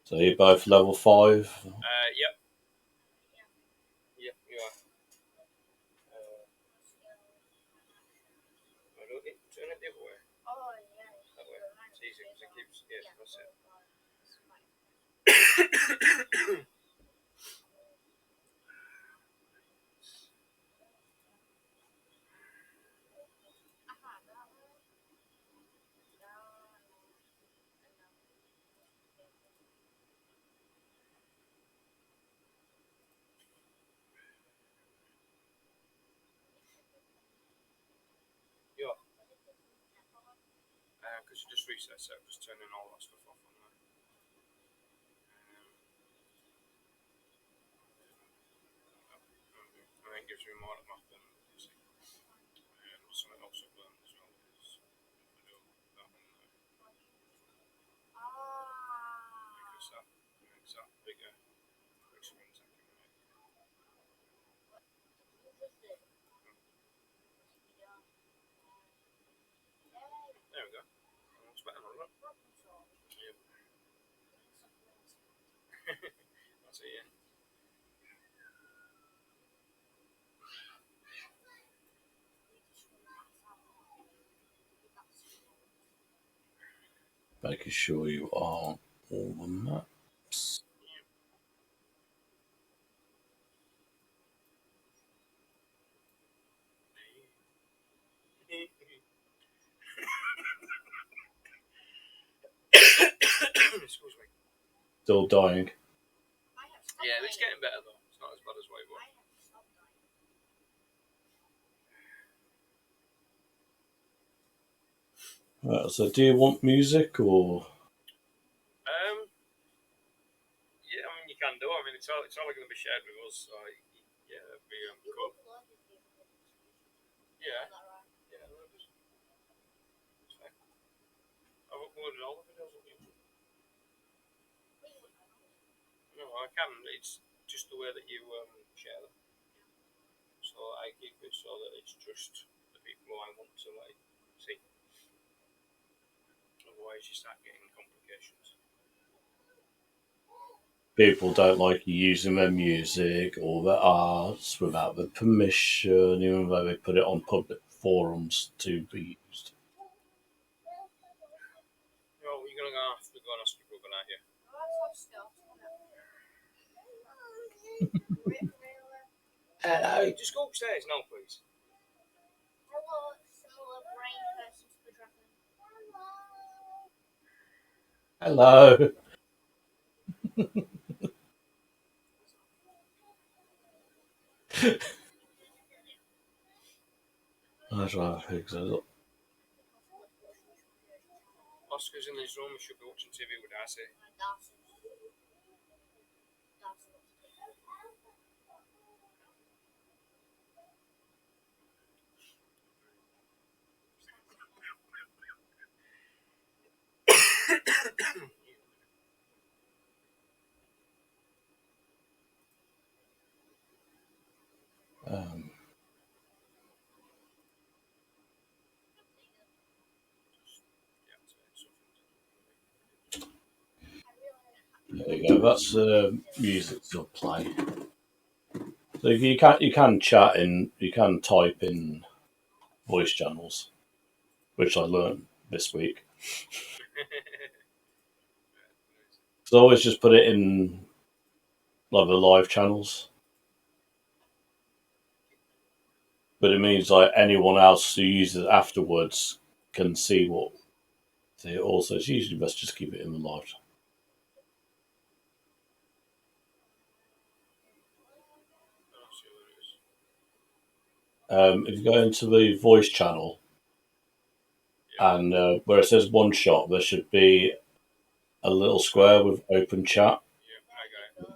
So you're both level 5? Yep. Yep, you are. Turn it the other way. That way. It's easy because it keeps. Yeah, that's it. You are. Because you just resets it, just turning all that stuff off on there. And then gives me more map than you see. Something else I've learned as well is if I do that one there. Because that makes that bigger, which means I can make. There we go. That's better than that. Yep. That's it, yeah. Making sure you are all the maps. Excuse me. Still dying. Yeah, it's getting better though. It's not as bad as what it was. Right, so do you want music or? Yeah, I mean you can do. I mean it's all going to be shared with us. So yeah, it'd be cool. Yeah. Yeah, it's fine. I've uploaded all the videos on YouTube. No, I can. It's just the way that you share them. So I keep it so that it's just the people who I want to like see. Otherwise, you start getting complications. People don't like you using their music or their arts without their permission, even though they put it on public forums to be used. Well, you're going to have to go and ask your brother, aren't you? Hello. Just go upstairs now, please. Hello. That's right, I think so. Oscar's in his room. He should be watching TV with Darcy. There you go. That's the music to play. So you can chat in, you can type in voice channels, which I learned this week. So I always just put it in like the live channels, but it means like anyone else who uses it afterwards can see what. See, also, it's usually best just keep it in the live. If you go into the voice channel and where it says one shot, there should be a little square with open chat. Yeah, I got it.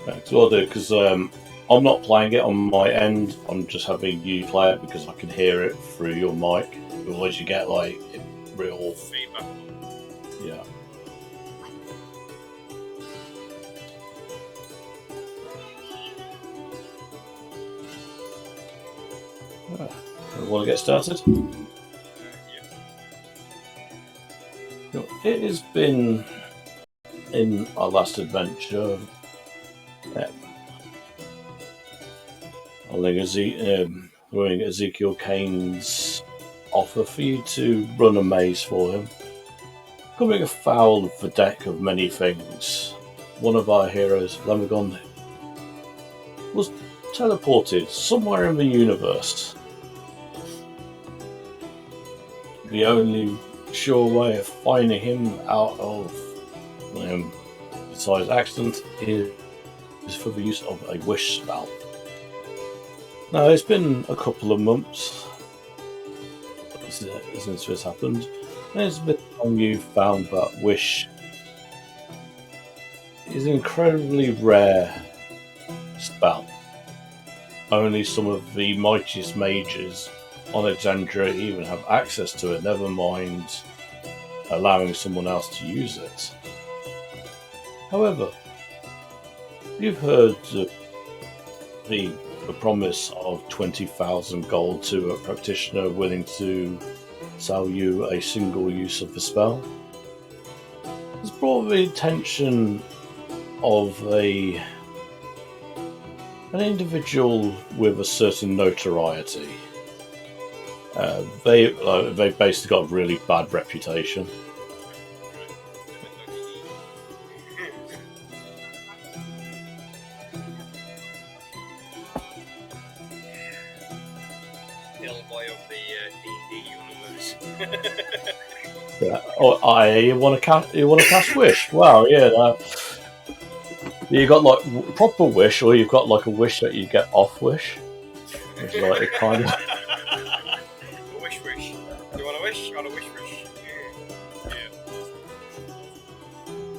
That's what I'll do because I'm not playing it on my end. I'm just having you play it because I can hear it through your mic. Otherwise, you get like real feedback. Yeah. Want to get started? Yeah. It has been in our last adventure. I think throwing Ezekiel Kane's offer for you to run a maze for him. Coming afoul of the deck of many things, one of our heroes, Flamagon, was teleported somewhere in the universe. The only sure way of finding him out of besides accident is for the use of a wish spell. Now, it's been a couple of months since this happened. It's been long you found that wish is an incredibly rare spell. Only some of the mightiest mages on Alexandria even have access to it, never mind allowing someone else to use it. However, you've heard the promise of 20,000 gold to a practitioner willing to sell you a single use of the spell. It's brought the attention of an individual with a certain notoriety. They've basically got a really bad reputation. The old boy of the D&D universe. Yeah. Oh, you want to cast wish? Wow, yeah. You got like proper wish, or you've got like a wish that you get off wish. It's like a kind of. A wish. You want a wish? You want a wish? Yeah.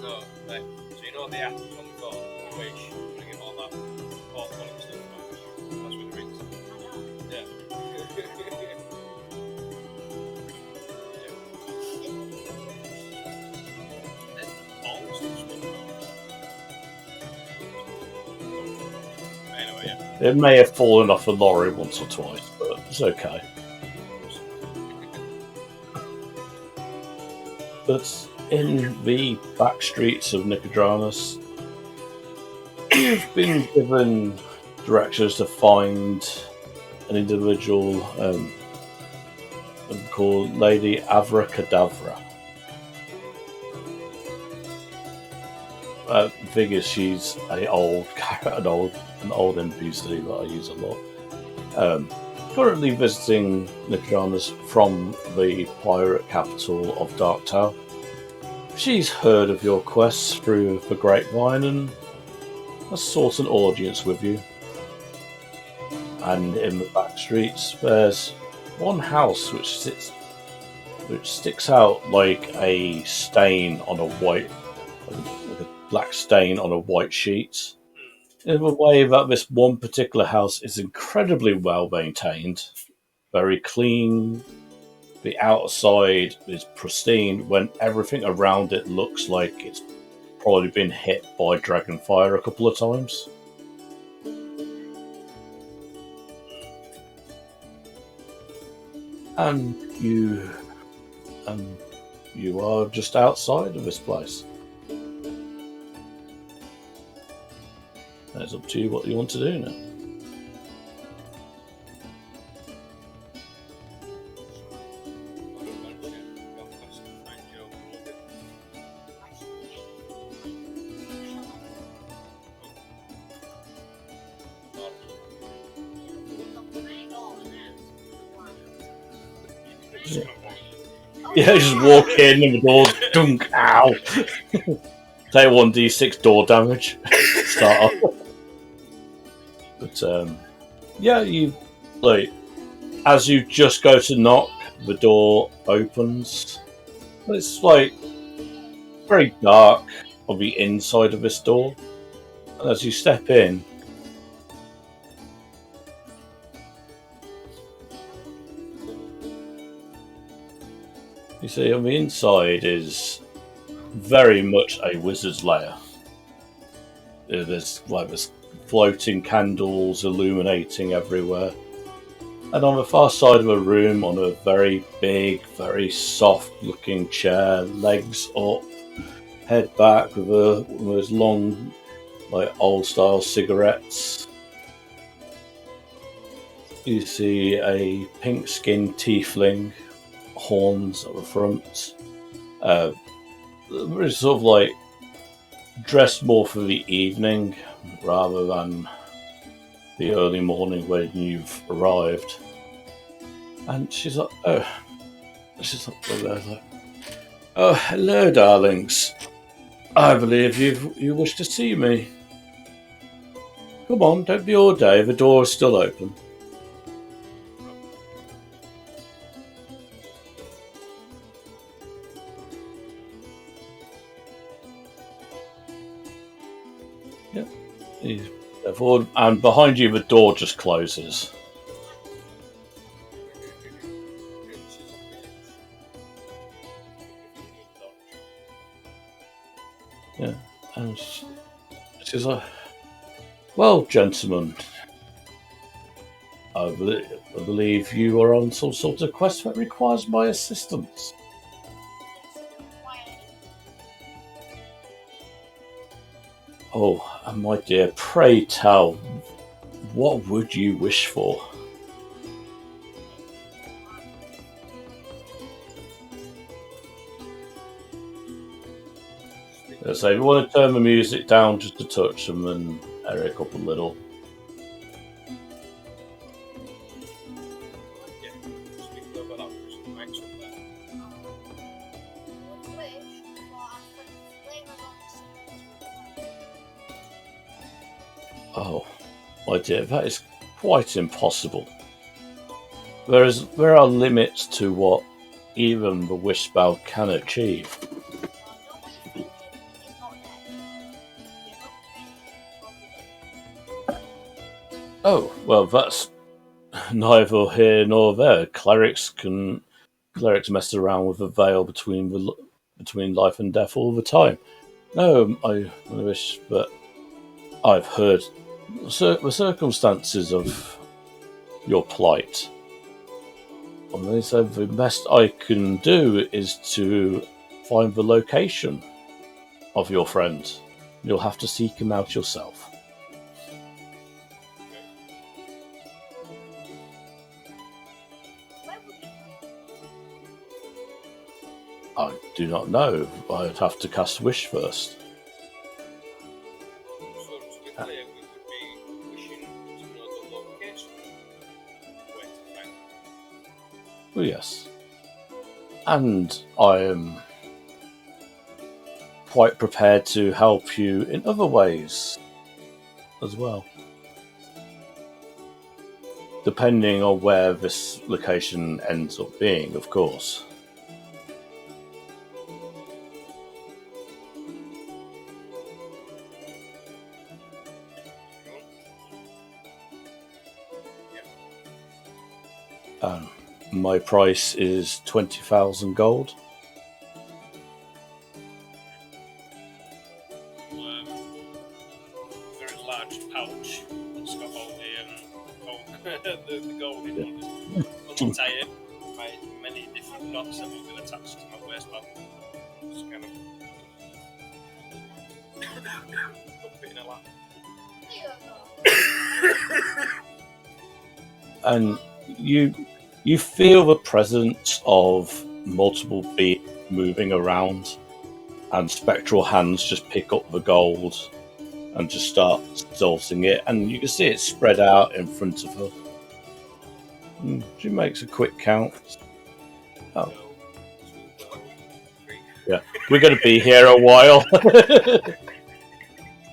No, right. So you know the app on the phone, a wish, you get all that portfolio stuff. That's what it means. Yeah. Anyway, yeah. It may have fallen off a lorry once or twice, but it's okay. But in the back streets of Nicodranas, you've been given directions to find an individual called Lady Avracadabra. Figures she's an old NPC that I use a lot. Currently visiting Nicodranas from the pirate capital of Dark Tower. She's heard of your quests through the grapevine and has sought an audience with you. And in the back streets, there's one house which sticks out like a stain on a white, like a black stain on a white sheet. In a way that this one particular house is incredibly well maintained, very clean. The outside is pristine when everything around it looks like it's probably been hit by dragonfire a couple of times. And you are just outside of this place. And it's up to you what you want to do now. Yeah, just walk in and the door's dunk, ow. Take 1d6 door damage. Start off. But yeah, you like as you just go to knock, the door opens. It's like very dark on the inside of this door. And as you step in, You see, on the inside is very much a wizard's lair. There's floating candles illuminating everywhere. And on the far side of the room, on a very big, very soft-looking chair, legs up, head back with one of those long, like old-style cigarettes. You see a pink-skinned tiefling, horns at the front. It's sort of like dressed more for the evening rather than the early morning when you've arrived. And she's like, oh, hello, darlings. I believe you wish to see me. Come on, don't be all day. The door is still open. Yeah. And behind you, the door just closes. Yeah, and she's like, well, gentlemen, I believe you are on some sort of quest that requires my assistance. Oh, my dear, pray tell, what would you wish for? So if you want to turn the music down just a touch and then Eric up a little. Oh, my dear, that is quite impossible. There are limits to what even the wish spell can achieve. Oh, well, that's neither here nor there. Clerics mess around with the veil between life and death all the time. No, I wish, but I've heard the circumstances of your plight. And they said the best I can do is to find the location of your friend. You'll have to seek him out yourself. I do not know. I'd have to cast Wish first. So to be clear, we would be wishing to know the location where to find it. Oh, yes. And I am quite prepared to help you in other ways as well. Depending on where this location ends up being, of course. My price is 20,000 gold. Very large pouch that's got all the gold in it. Untie it by many different knots that have been attached to my waistband. Just kind of dump it in a lap. And you feel the presence of multiple beings moving around, and spectral hands just pick up the gold and just start sorting it, and you can see it spread out in front of her. And she makes a quick count. Oh, yeah, we're going to be here a while.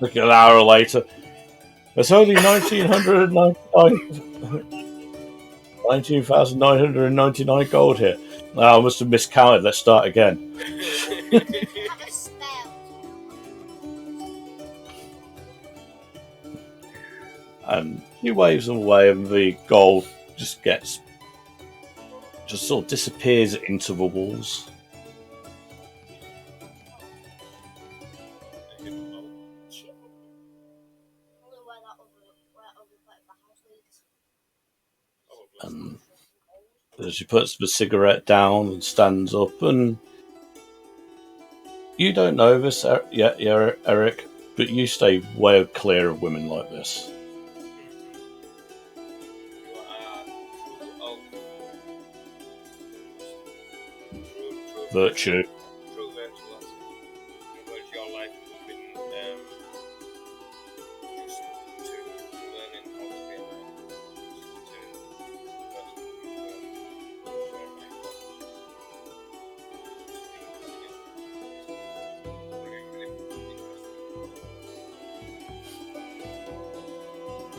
Like an hour later. It's only 19,999 gold here. I must have miscounted. Let's start again. And he waves them away, and the gold just sort of disappears into the walls. She puts the cigarette down and stands up, and you don't know this yet, Eric, but you stay way clear of women like this. You are true Virtue. True virtue, lads. In other words, your life has been just to learning how to be a man,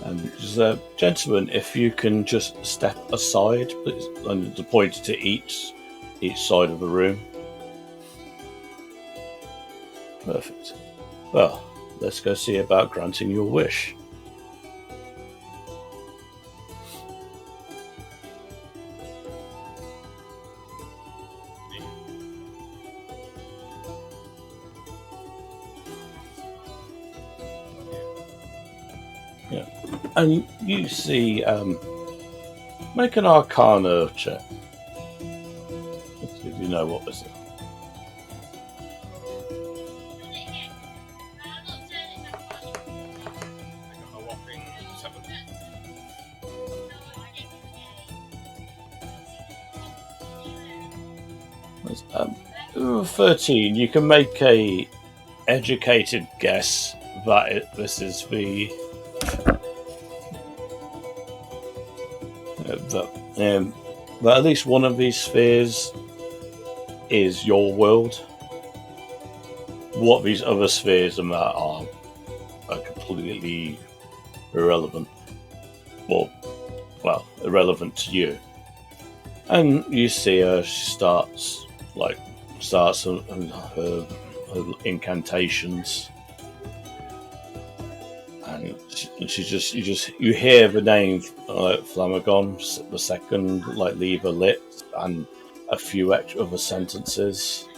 to And gentlemen, if you can just step aside, please, and to point to each side of the room. Perfect. Well, let's go see about granting your wish. Yeah. And you see, make an Arcana check. Let's see if you know what this is. a whopping 7. 13. You can make a educated guess that this is the that at least one of these spheres is your world. What these other spheres and that are completely irrelevant. Well, irrelevant to you. And you see her starts her incantations, and you hear the name Flamagon the second leave her lips, and a few extra other sentences,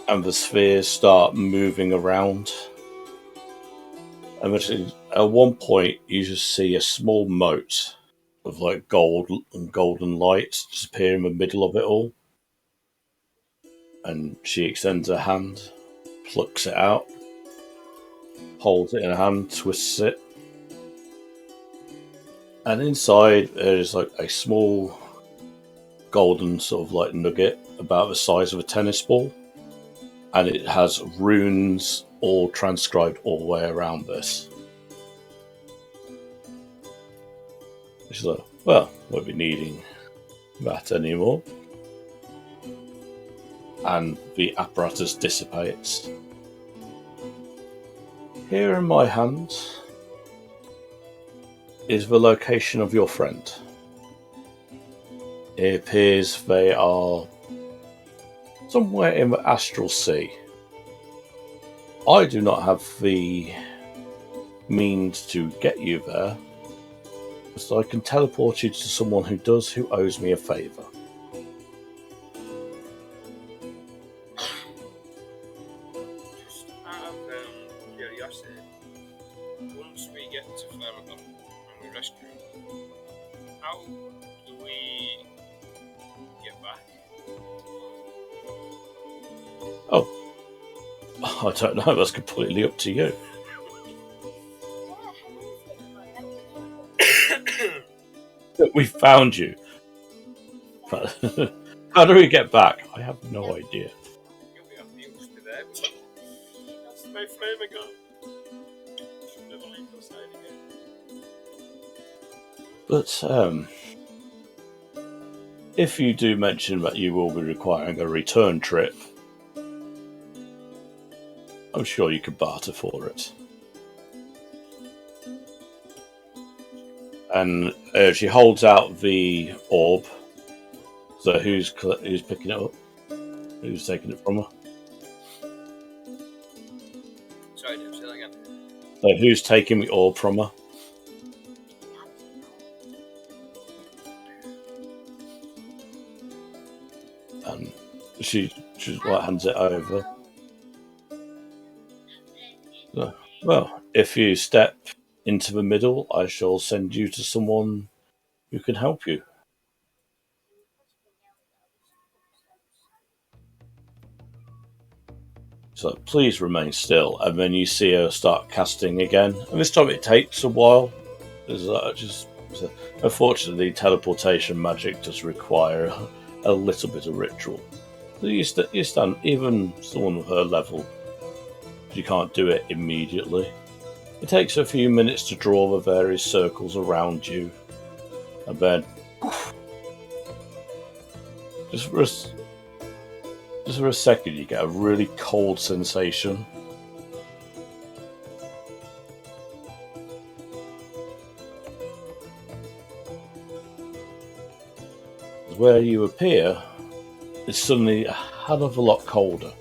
and the spheres start moving around. And at one point, you just see a small mote of gold and golden lights just appear in the middle of it all. And she extends her hand, plucks it out, holds it in her hand, twists it, and inside there is a small golden sort of nugget about the size of a tennis ball, and it has runes all transcribed all the way around this. She's like, well, won't be needing that anymore. And the apparatus dissipates. Here in my hand is the location of your friend. It appears they are somewhere in the astral sea. I do not have the means to get you there, so I can teleport you to someone who owes me a favour. Just out of curiosity, once we get to Flamagon and we rescue him, how do we get back? Oh, I don't know. That's completely up to you. We found you. But how do we get back? I have no idea. You'll be happy to be there. That's my Flamagon. Should never leave your side again. But if you do mention that you will be requiring a return trip, I'm sure you could barter for it. And she holds out the orb. So who's picking it up? Who's taking it from her? Sorry, Jim, say that again. So who's taking the orb from her? And she hands it over. So, well, if you step into the middle, I shall send you to someone who can help you. So please remain still, and then you see her start casting again. And this time it takes a while. Unfortunately, teleportation magic does require a little bit of ritual. So you stand, even someone of her level, you can't do it immediately. It takes a few minutes to draw the various circles around you, and then just for a second, you get a really cold sensation. Where you appear, it's suddenly a hell of a lot colder.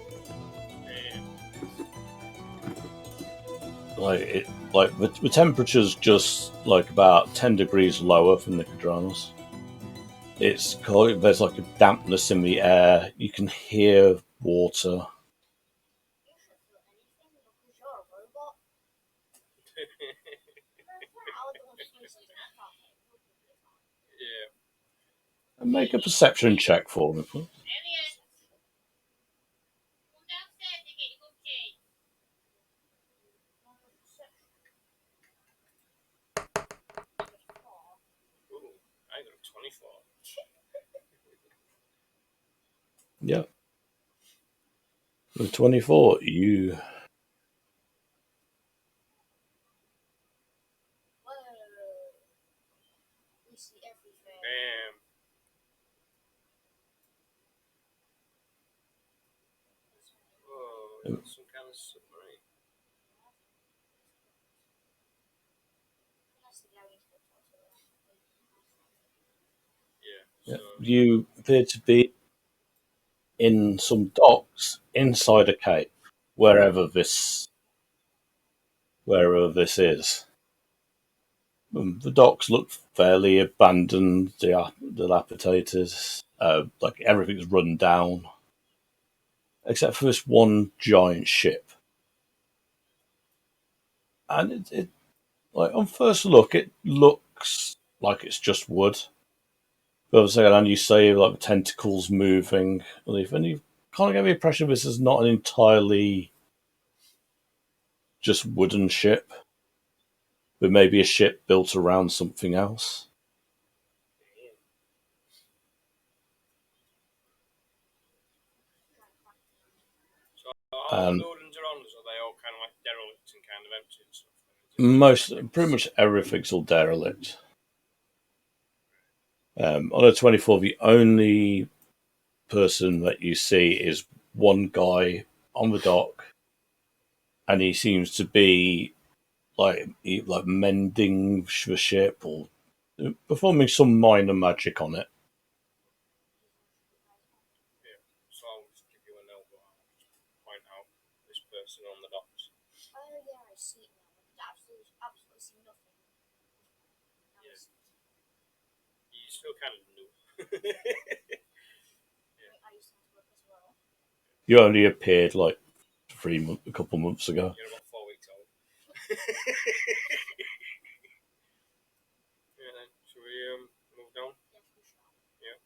The temperature's just like about 10 degrees lower from the Cadranos. It's cold. There's like a dampness in the air. You can hear water. Yeah. And make a perception check for me, please. Ooh, I got a 24. Yeah. With 24, you Bam. Whoa, that's some kind of submarine. Yeah. So, you appear to be in some docks inside a cave, wherever this is. The docks look fairly abandoned, dilapidated. Like everything's run down, except for this one giant ship. And it like on first look, it looks like it's just wood. But second hand, you say like the tentacles moving, and you kind of get the impression this is not an entirely just wooden ship, but maybe a ship built around something else. all the buildings around us, are they all kind of like derelict and kind of empty and stuff? Pretty much everything's all derelict. On a 24, the only person that you see is one guy on the dock, and he seems to be like mending the ship or performing some minor magic on it. Yeah. So I'll just give you a note, but I'll point out this person on the docks. Yeah. You still kind of new. You only appeared like a couple months ago. You're about 4 weeks old. Yeah, then should we move down? Yeah.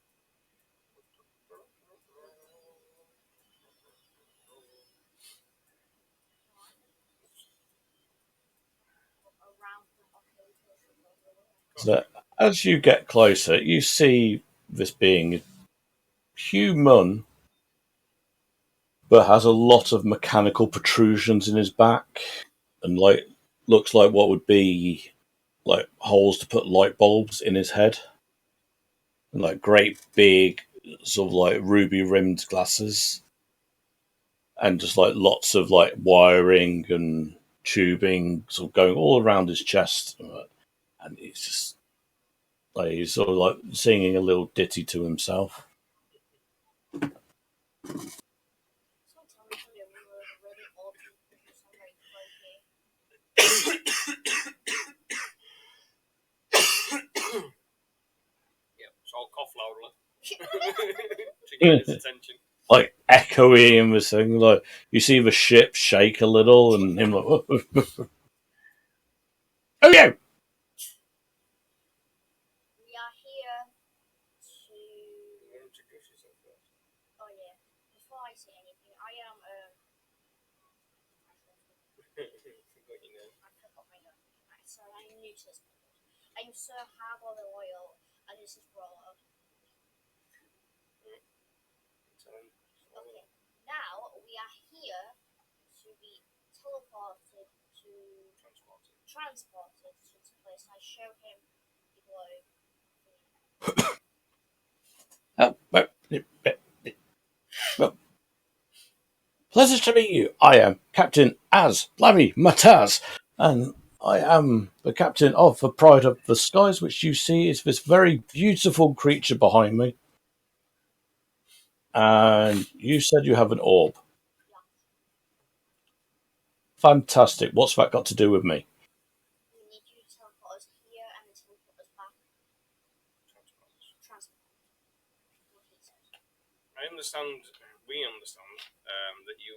So as you get closer, you see this being human, but has a lot of mechanical protrusions in his back, and like looks like what would be like holes to put light bulbs in his head, and like great big sort of like ruby rimmed glasses, and just like lots of like wiring and tubing sort of going all around his chest, and he's just like he's sort of like singing a little ditty to himself. Yeah. So I'll cough loudly to get his attention. Like echoing the thing, like you see the ship shake a little, and him like, oh yeah. introduce yourself first. Oh yeah. Before I say anything, I am Forgot your name. I forgot my name. Sorry, I'm new to this. I'm Sir Harbour the Royal, and this is Rollo. Tell him. Okay. Now we are here to be transported to this place. I show him the globe. Pleasure to meet you. I am Captain Lammy Mataz, and I am the captain of the Pride of the Skies, which you see is this very beautiful creature behind me. And you said you have an orb. Yeah. Fantastic. What's that got to do with me? We need you to teleport us here and then teleport us back. Transport. What he said. I understand. We understand that you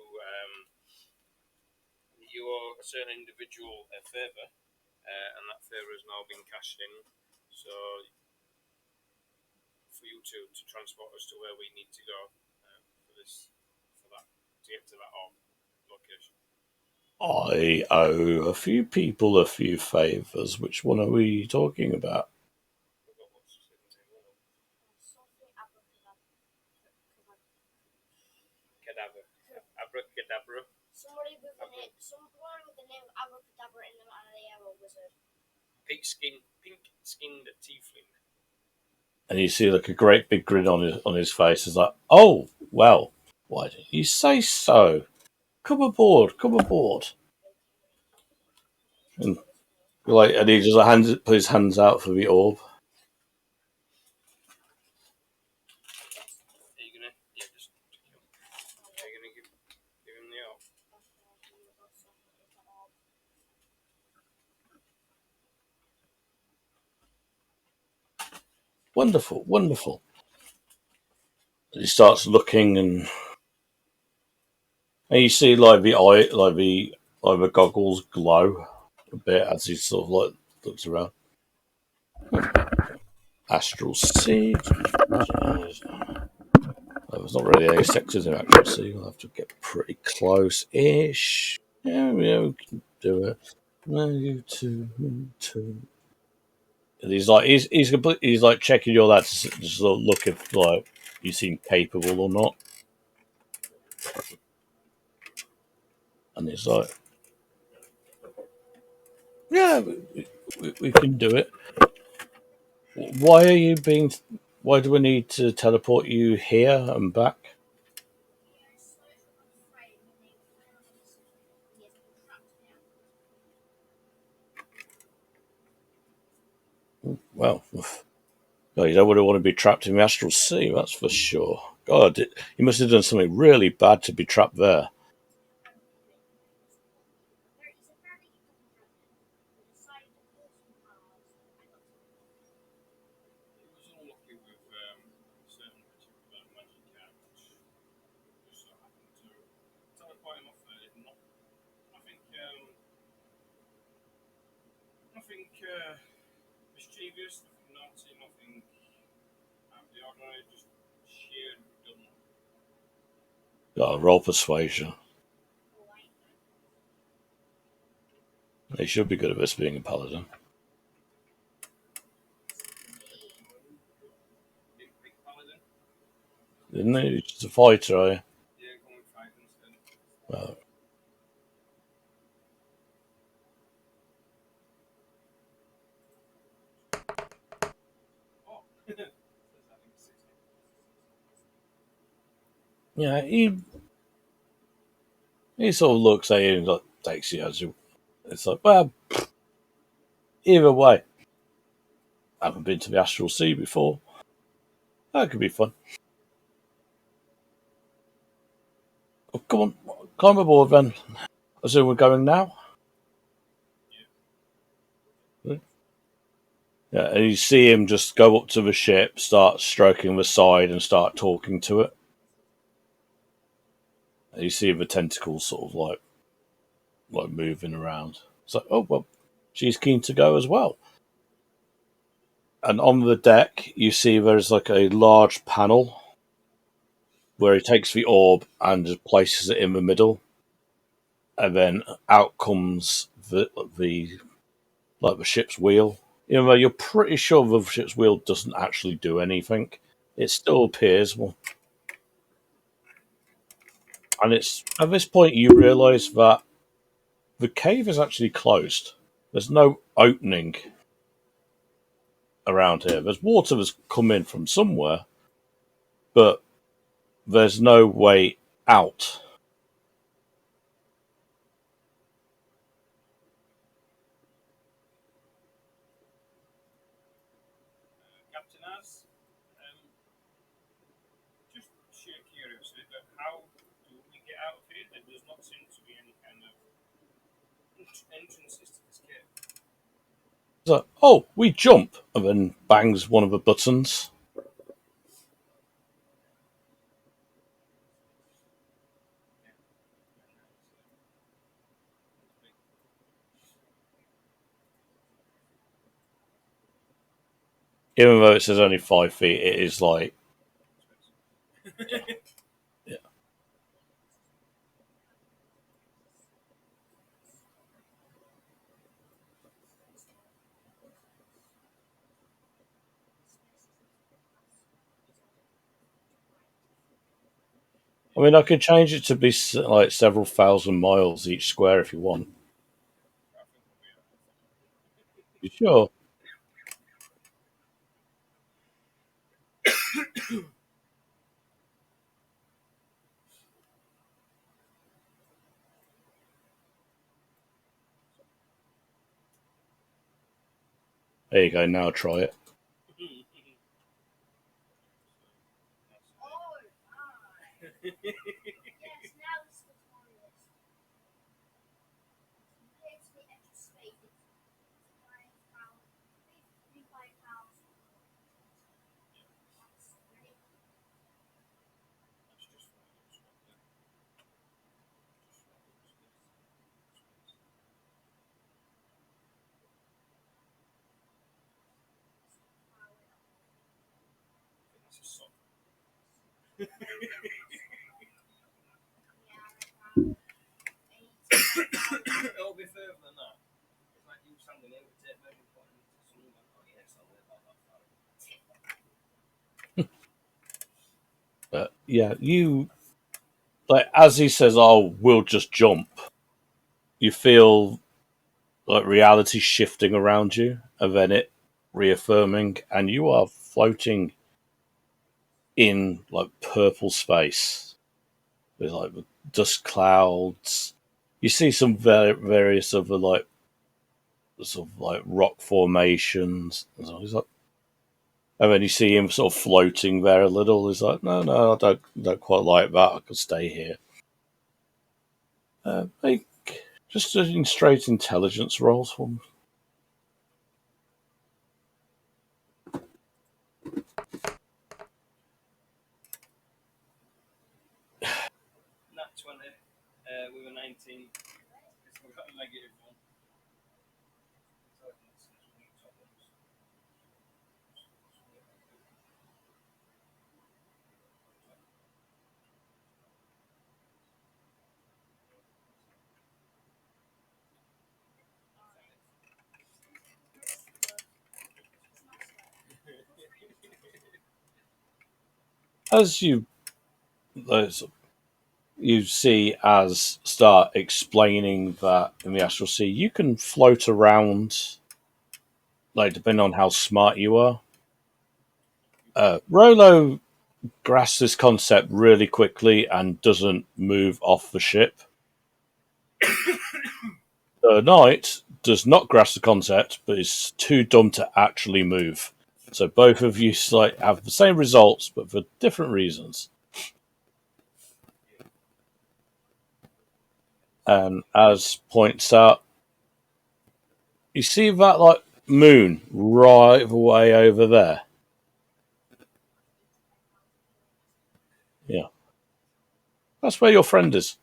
owe a certain individual a favour, and that favour has now been cashed in. So, for you to transport us to where we need to go to get to that location. I owe a few people a few favours. Which one are we talking about? Cadaver. Abracadabra. Somebody with the name of Abracadabra in them and they are a wizard. Pink-skinned tiefling. And you see like a great big grin on his face. It's like, oh well, why did you say so? Come aboard. And and he just put his hands out for the orb. Are you gonna give him the orb? Wonderful. And he starts looking, and you see like the goggles glow a bit as he sort of like looks around. Astral Sea. There's not really any sectors in Astral Sea. We'll have to get pretty close-ish. Yeah, we can do it. You two. And he's like checking your that to just look if like you seem capable or not. And he's like, yeah, we can do it. Why are you being? Why do we need to teleport you here and back? Well, no, you don't really want to be trapped in the astral sea, that's for sure. God, you must have done something really bad to be trapped there. He was unlucky with certain magic card, which just so happened to teleport him off there. Nothing mischievous, nothing naughty, nothing out of the ordinary, just sheer dumb. Roll persuasion. He should be good at this being a paladin. Big paladin. Isn't he? He's just a fighter, are you? Yeah, going fight instead. Well, Oh! yeah, he sort of looks at you and like, takes you as you. It's like, well, either way, I haven't been to the astral sea before. That could be fun. Oh, come on, climb aboard then. I assume we're going now. Yeah, and you see him just go up to the ship, start stroking the side, and start talking to it. And you see the tentacles sort of like moving around. It's like, oh well, she's keen to go as well. And on the deck, you see there's like a large panel where he takes the orb and just places it in the middle, and then out comes the like the ship's wheel. Even though you're pretty sure the ship's wheel doesn't actually do anything, it still appears. Well, and it's at this point you realise that the cave is actually closed. There's no opening around here. There's water that's come in from somewhere, but there's no way out. Captain Az, just sheer curiosity, but how do we get out of here? There does not seem to be any kind of entrances to this cave. So, oh, we jump, and then bangs one of the buttons. Even though it says only 5 feet, it is like, yeah. I mean, I could change it to be like several thousand miles each square if you want. You sure? There you go. Now try it. Oh, yes, now it's notorious. Gives me extra space. It's 5,000. 5,000. That's really It'll be further than that. It's like you standing here with tape measure pointing to someone like, oh yes, I'll live about that far. But yeah, you like as he says, "Oh, we'll just jump." You feel like reality shifting around you, and then it reaffirming, and you are floating in like purple space with like dust clouds. You see some various other like sort of like rock formations. And then you see him sort of floating there a little. He's like, no, I don't quite like that. I could stay here. Make just doing straight intelligence rolls for me. Nat 20 with a 19. We've got a negative one. As you see, as start explaining that in the astral sea, you can float around, like depending on how smart you are. Rolo grasps this concept really quickly and doesn't move off the ship. The knight does not grasp the concept, but is too dumb to actually move. So both of you have the same results, but for different reasons. And as points out, you see that like moon right way over there. Yeah, that's where your friend is.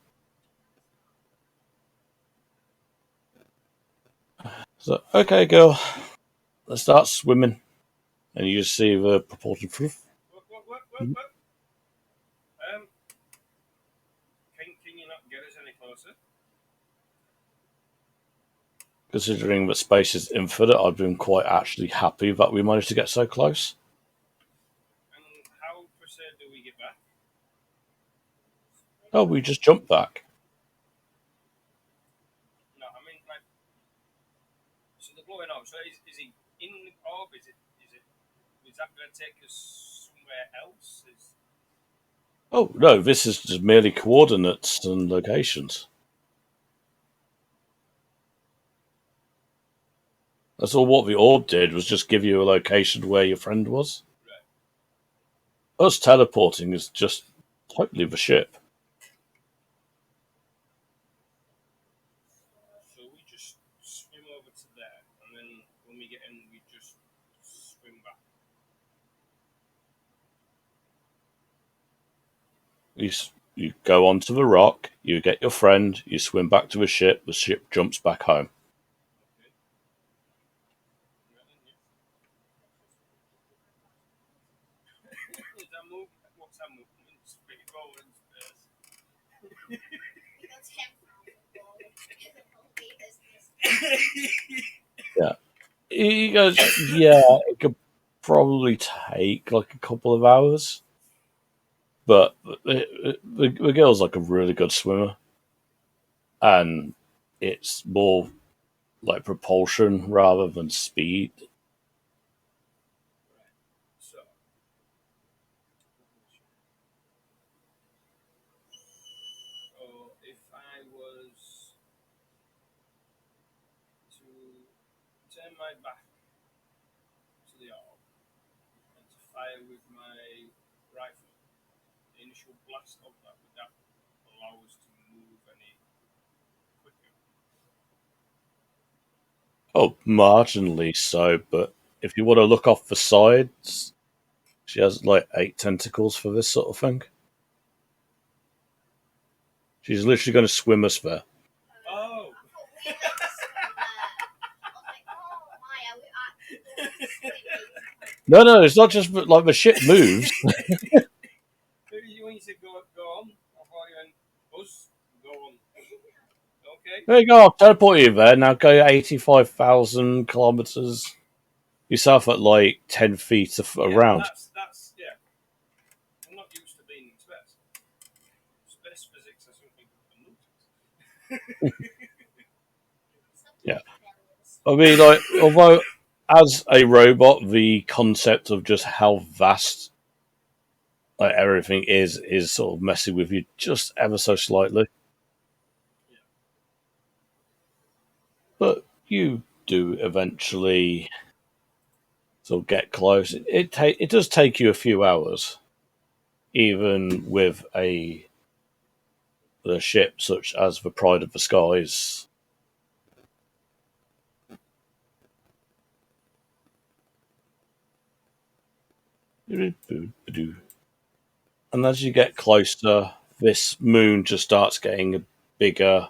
So okay, girl, let's start swimming. And you just see the purported proof. What? sir. Considering that space is infinite, I've been quite actually happy that we managed to get so close. And how per se do we get back? Oh, we just jumped back. No, I mean like. So the glowing orb. So is he in the orb? Is that going to take us somewhere else? Oh, no, this is just merely coordinates and locations. That's all what the orb did, was just give you a location where your friend was. Right. Us teleporting is just totally the ship. So we just swim over to there, and then when we get in, we just swim back. You go onto the rock, you get your friend, you swim back to the ship jumps back home. Okay. Right then, yeah. Is that move? What's that movement? Speed forward in space. It goes 10,000 forward. Yeah. He goes, yeah, it could probably take like a couple of hours. But the girl's like a really good swimmer. And it's more like propulsion rather than speed. Right. So. So if I was to turn my back to the orb and to fire with my rifle, the initial blast of that, would that allow us to move any quicker? Oh, marginally so, but if you want to look off the sides, she has like 8 tentacles for this sort of thing. She's literally going to swim us there. Oh! No, it's not just like the ship moves. Maybe when you said go on, I thought you went, us, go on. Okay. There you go, I'll teleport you there. Now go 85,000 kilometers yourself at like 10 feet around. That's, yeah. I'm not used to being in space. Space physics is something I'm new to. Yeah. I mean, like, although as a robot, the concept of just how vast like everything is sort of messing with you just ever so slightly. Yeah. But you do eventually sort of get close. It does take you a few hours, even with the ship such as the Pride of the Skies. And as you get closer, this moon just starts getting bigger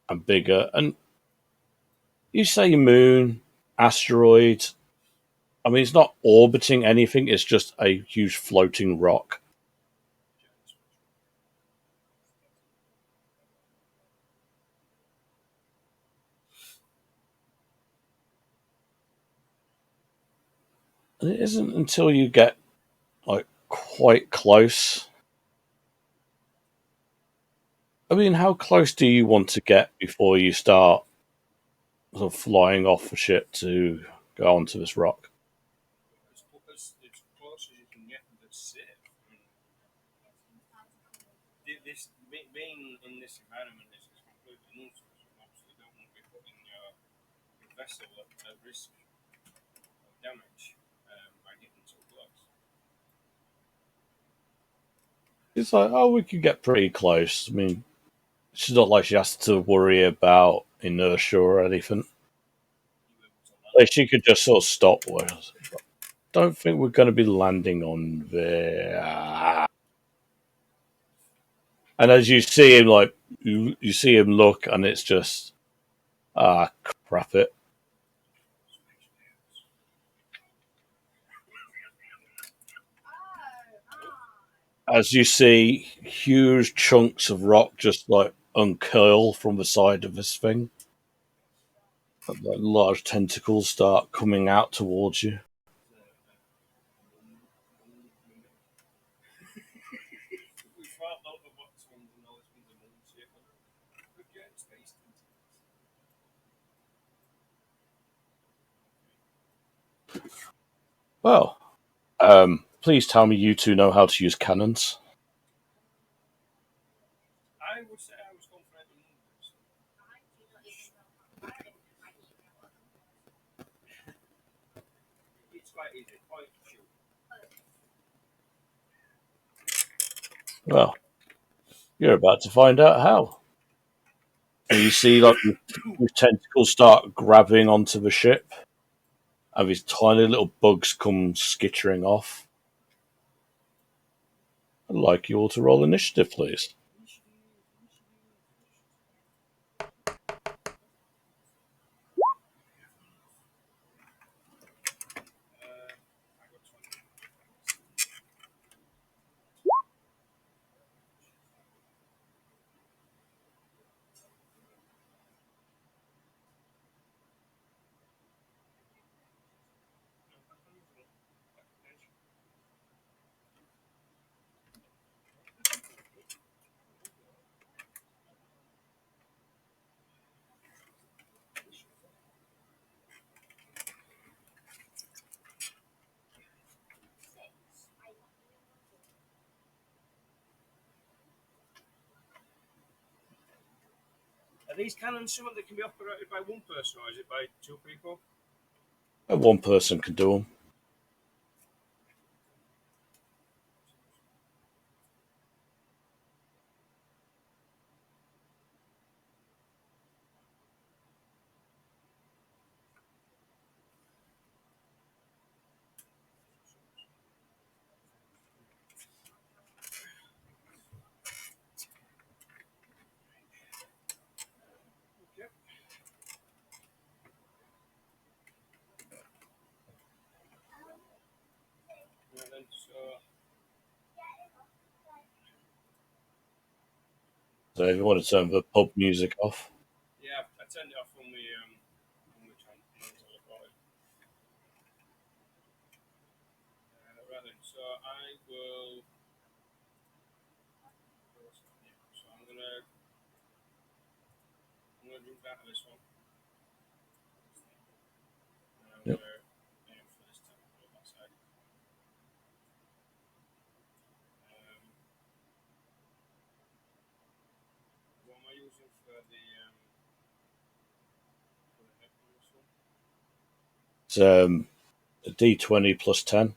and bigger. And you say moon, asteroid. I mean, it's not orbiting anything, it's just a huge floating rock. And it isn't until you get like quite close. I mean, how close do you want to get before you start sort of flying off the ship to go onto this rock? As close as you can get that's safe. I mean, being in this environment is completely new to us. Obviously, don't want to be putting your vessel at risk of damage by getting so close. It's like, oh, we can get pretty close. I mean, she's not like she has to worry about inertia or anything. Like she could just sort of stop. Don't think we're going to be landing on there. And as you see him, like you see him look, and it's just crap it. As you see huge chunks of rock just like uncurl from the side of this thing. And, like, large tentacles start coming out towards you. We fought out the box ones and all this one's a moon shape. We're getting space tentacles. Well, please tell me you two know how to use cannons. I would say I was confident in numbers. It's quite easy. Point shoot. Well, you're about to find out how. And you see, like, the tentacles start grabbing onto the ship, and these tiny little bugs come skittering off. I'd like you all to roll initiative, please. I got 20. Are these cannons something that can be operated by one person, or is it by two people? One person can do them. Okay. And then, So if you want to turn the pub music off. yeah, I turned it off when we trying to about it. Right then, so I will. So I'm gonna drink out of this one. And I'm Yep. gonna aim for this time on that side. What am I using for the hit on this one? It's a D20 plus 10.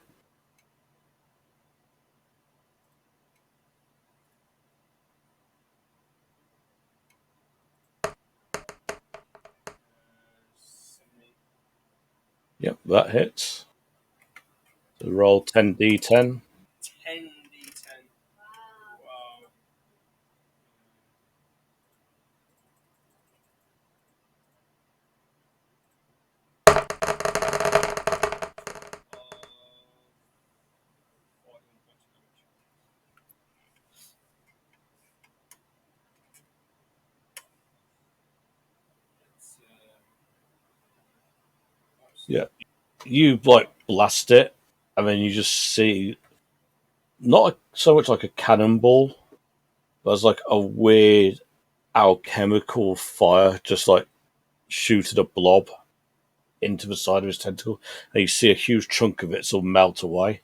Yep, that hits. So roll 10d10. 10d10. Wow. Yeah. You, like, blast it, and then you just see not so much like a cannonball, but it's like a weird alchemical fire just, like, shooted a blob into the side of his tentacle, and you see a huge chunk of it sort of melt away.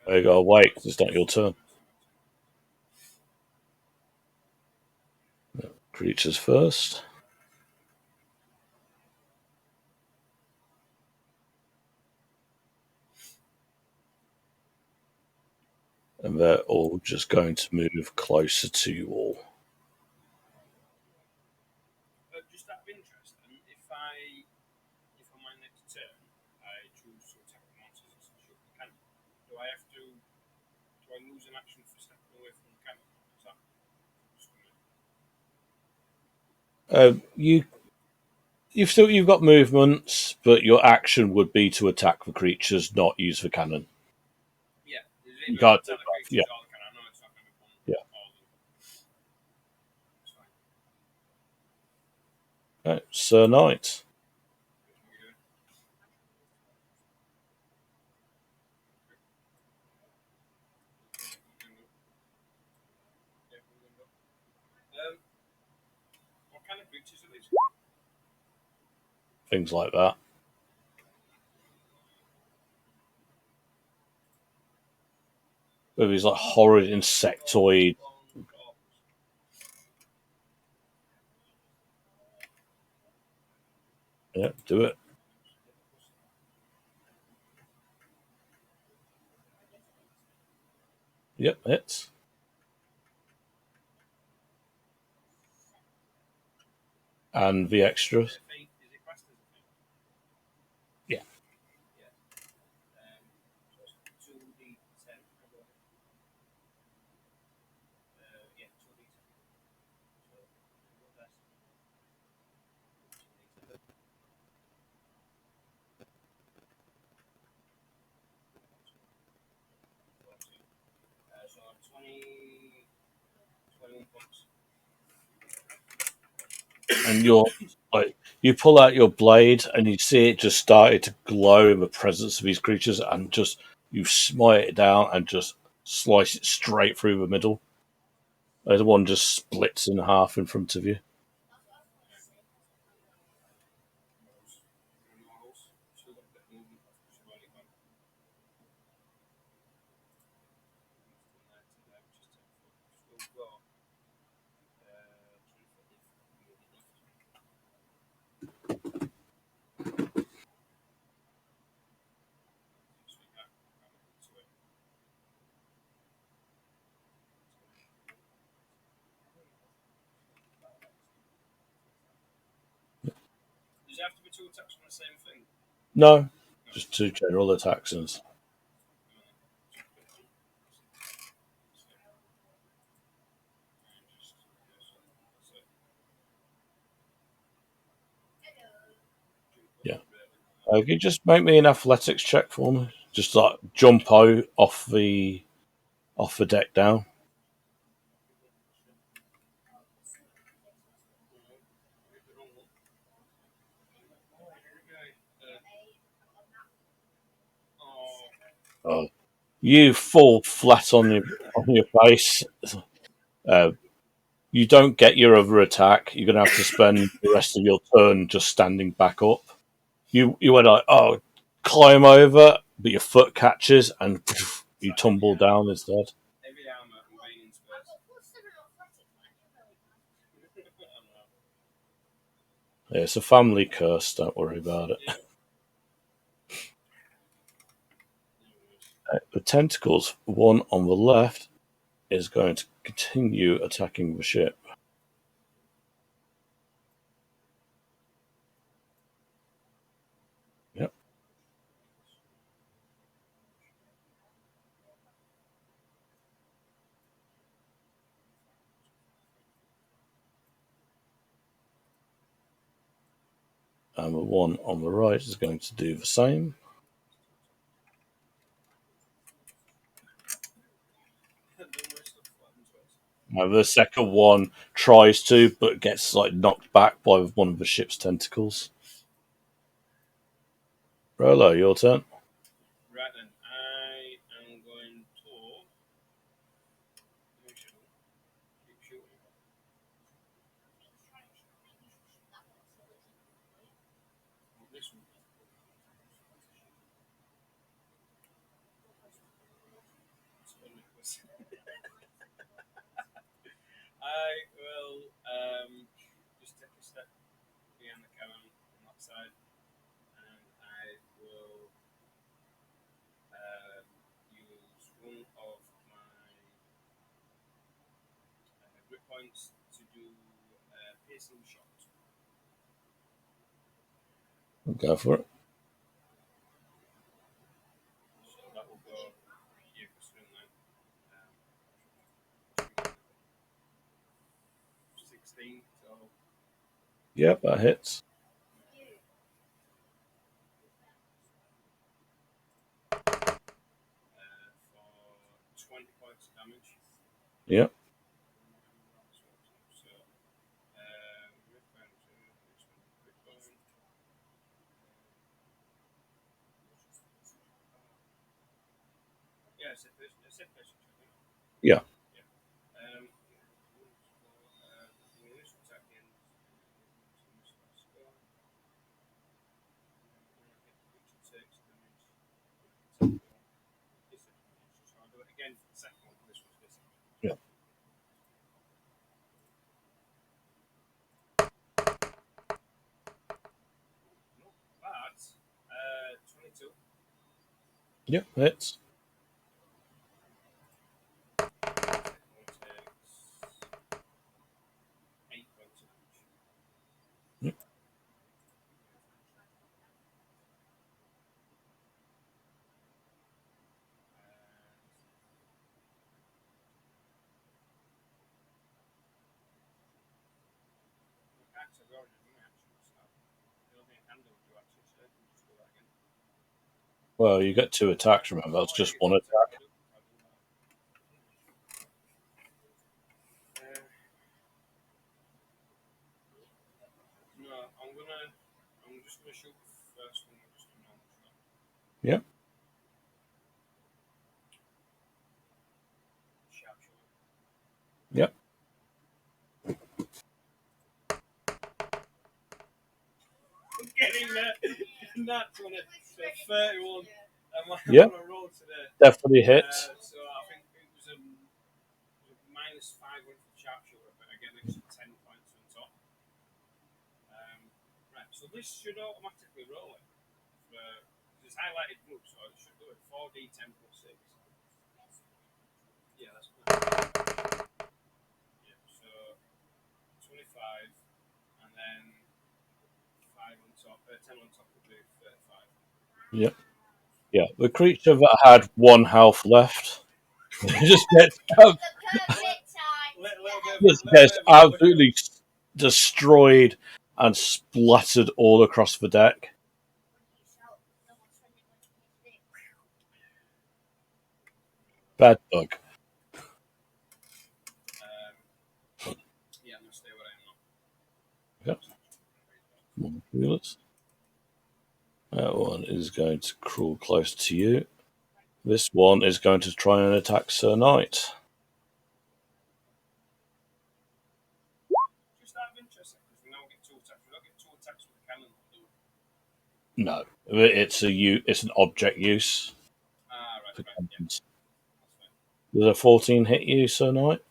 There you go, wait, it's not your turn. Creatures first. And they're all just going to move closer to you all. Just out of interest, and if on my next turn I choose to attack the monsters and shoot the cannon, do I lose an action for stepping away from the cannon? Is that just You you've got movements, but your action would be to attack the creatures, not use the cannon. Yeah, You can't do tell the that. creatures Yeah, all can. I know it's not going to be fun. Yeah. All of them. It's fine. right, Sir Knight. What kind of creatures are these? Things like that. With these like horrid insectoid. Yeah, do it. Yep, hits. And the extra. Is it classed as a thing? Yeah. Yeah. So it's 2d10. Yeah, 2d10. So, what dice? So 20, 21 points. And you're like, you pull out your blade and you see it just started to glow in the presence of these creatures, and just you smite it down and just slice it straight through the middle. The one just splits in half in front of you. Still got a bit of movement. She's only got 90 there, which is 10 foot. Still got 3 foot of movement left. So yeah, I'm into it. Does it have to be 2 attacks on the same thing? No, just two general attacks. And yeah. Can you just make me an athletics check for me? Just like jump out off the deck down. Oh. You fall flat on your face. You don't get your other attack. You're gonna have to spend the rest of your turn just standing back up. You went like, oh, climb over, but your foot catches and you tumble down instead. Every armor and bane space. Yeah, it's a family curse. Don't worry about it. The tentacles, one on the left, is going to continue attacking the ship. Yep. And the one on the right is going to do the same. Now the second one tries to, but gets like knocked back by one of the ship's tentacles. Rolo, your turn. Right then, I am going to keep shooting. This one. I will just take a step behind the cannon on that side, and I will use one of my grip points to do piercing shot. Go for it. So that will go here for swing line. 16, so Yep, that hits. Yeah. Yeah, it's a fish. Yeah. Again, the second one, this was this. Yeah. That's 22. Yeah. Hits. Second one takes 8 points of damage. Yep. Actually, we already done the action, so the only thing I can do is do action, so I can just do that again. Well, you get 2 attacks. Remember, that's just one attack. No, I'm just gonna shoot the first one with just a normal shot. Yeah. Sharpshooter. Yep. Getting that 20, so 31. I'm Yeah. on a roll today. Definitely hits. So I think it was a minus 5 with the sharpshooter, but I get an extra 10 points on top. Right, so this should automatically roll it. It's highlighted blue, so it should do it 4d10 plus 6. Yeah, that's cool. Yeah, so 25, and then 5 on top, 10 on top would be 35. Yep. Yeah. The creature that had 1 health left just gets absolutely destroyed and splattered all across the deck. Bad bug. Yeah, I'm gonna stay where I am now. Yep. Feelers. That one is going to crawl close to you. This one is going to try and attack Sir Knight. Just out of interest, because we now get 2 attacks. We don't get 2 attacks with the cannon, do we? No, it's an object use. Right, For yeah. cannons. That's fine. Does a 14 hit you, Sir Knight?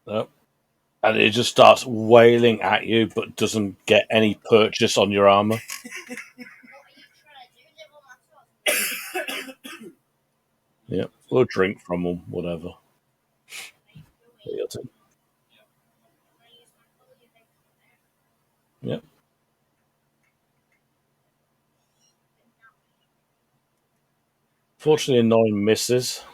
No. And it just starts wailing at you, but doesn't get any purchase on your armor. Yeah, we'll drink from them, whatever. Yeah. Fortunately, 9 misses.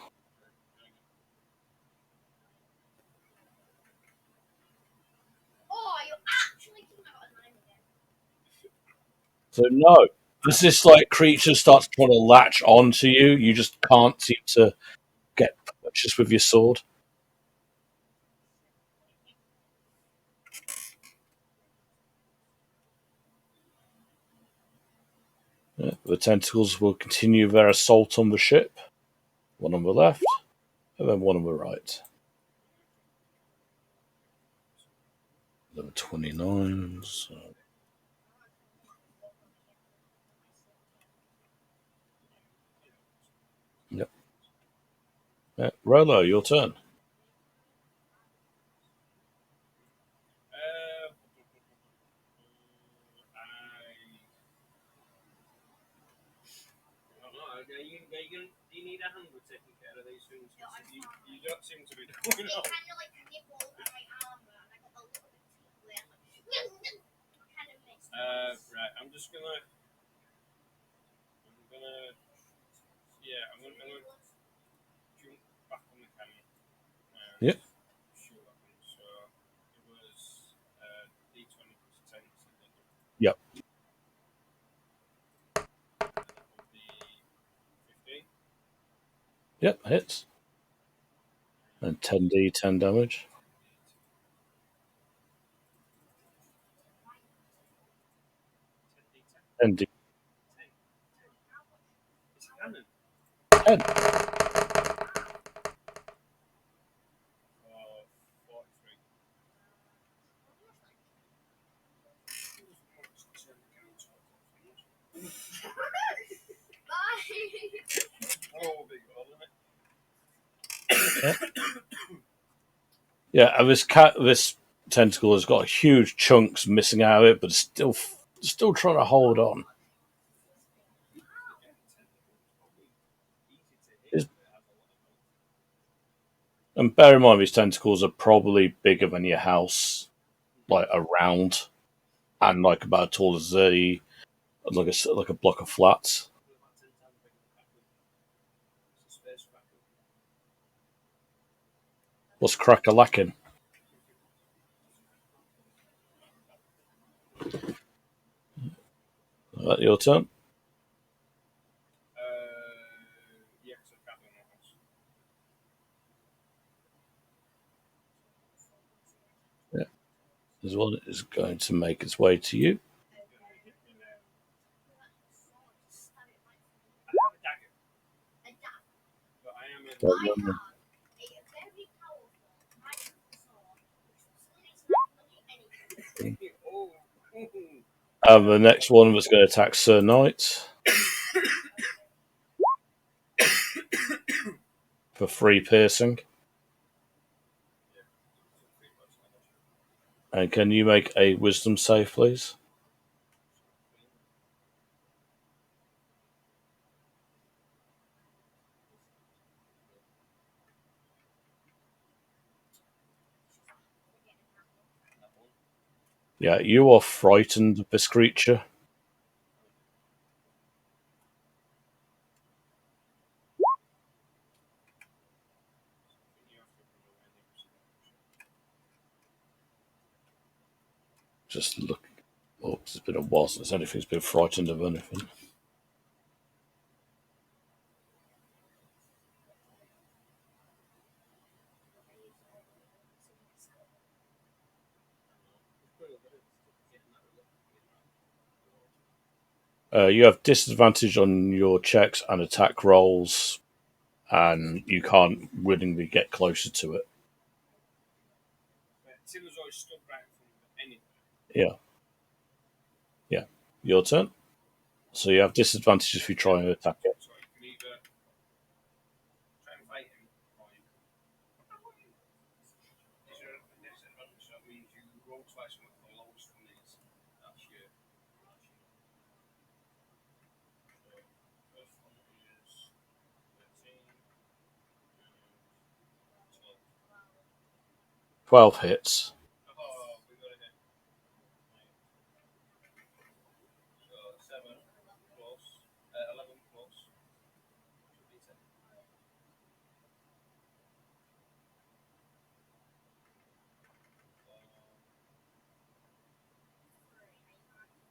So no, as this like creature starts trying to latch onto you, you just can't seem to get purchase with your sword. Yeah, the tentacles will continue their assault on the ship. One on the left, and then one on the right. There were 29. So. Yep. Yeah. Rolo, your turn. Do you need a hand with taking care of these things? You don't seem to be doing it. Right, I'm gonna jump back on the cannon. Yep. Shoot at them. So it was D20 plus 10. Yep. Yep, hits. And 10d, 10 damage. 10d, It's a cannon. 10. 43. Bye. Oh, big roll, isn't it? Yeah, and this tentacle has got huge chunks missing out of it, but it's still trying to hold on. And bear in mind, these tentacles are probably bigger than your house, like around, and like about as tall as like a block of flats. What's crack-a-lacking? Your turn. Yeah, because I've got one house. Yeah. This one is going to make its way to you. I have a dagger, but I am in. I have a very powerful magical sword which will slay anything. Oh. And the next one was going to attack Sir Knight for 3 piercing. And can you make a wisdom save, please? Yeah, you are frightened of this creature. Just look. Oh, it's been a while since anything's been frightened of anything. You have disadvantage on your checks and attack rolls, and you can't willingly get closer to it. Tim's always stood right in front of it anyway. Yeah. Yeah. Your turn. So you have disadvantage if you try and attack it. So you can either try and fight him, or you can. Is there a disadvantage? That means you roll twice and what the lowest one is. That's your. First one is 13. 12 hits. Oh, we got it. So 7 plus 11 plus. Should be 10.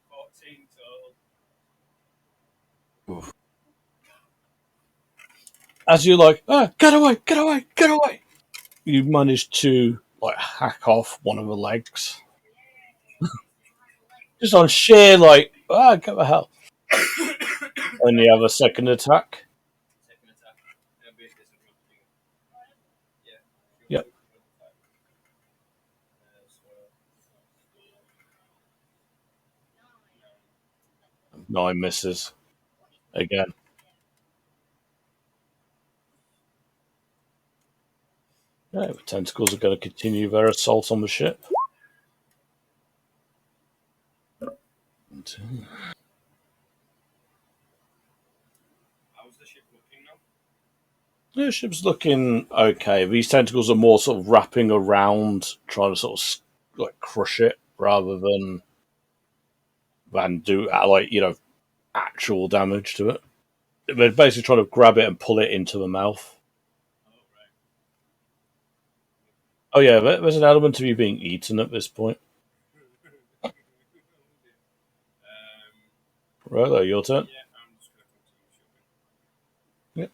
14 total. Oof. As you like, get away, get away, get away! You manage to like hack off one of the legs. Just on sheer get the hell. And you have a second attack. Second attack. It'll be a disadvantage. Yeah. Yep. So, 9 misses. Again. Yeah, the tentacles are going to continue their assault on the ship. how's the ship looking now? The ship's looking okay. These tentacles are more sort of wrapping around, trying to sort of like crush it rather than do actual damage to it. They're basically trying to grab it and pull it into the mouth. Oh, right. Oh yeah, there's an element of you being eaten at this point. Right, your turn. Yeah, I'm just going to continue shooting. Yep.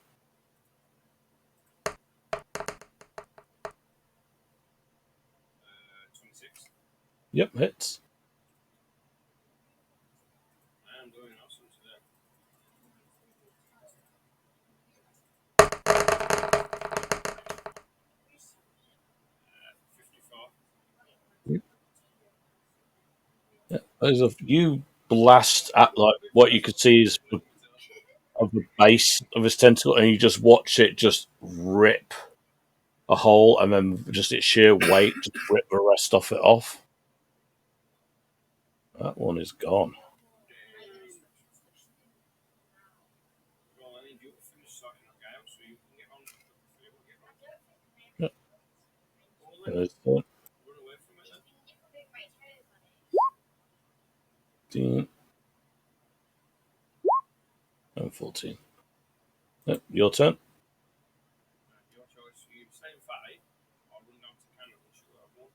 Yep, hits. I am doing awesome today. Uh, 54. Yeah. As if you blast at like what you could see is of the base of his tentacle, and you just watch it just rip a hole, and then just its sheer weight just rip the rest of it off. That one is gone. Well, I need you to finish sorting that guy out so you can get on. Yep. Well, then, There's that. run away from it then. 15 and 14. Yep, your turn. Your choice. You stay and fight or run down to Canada and shoot at one.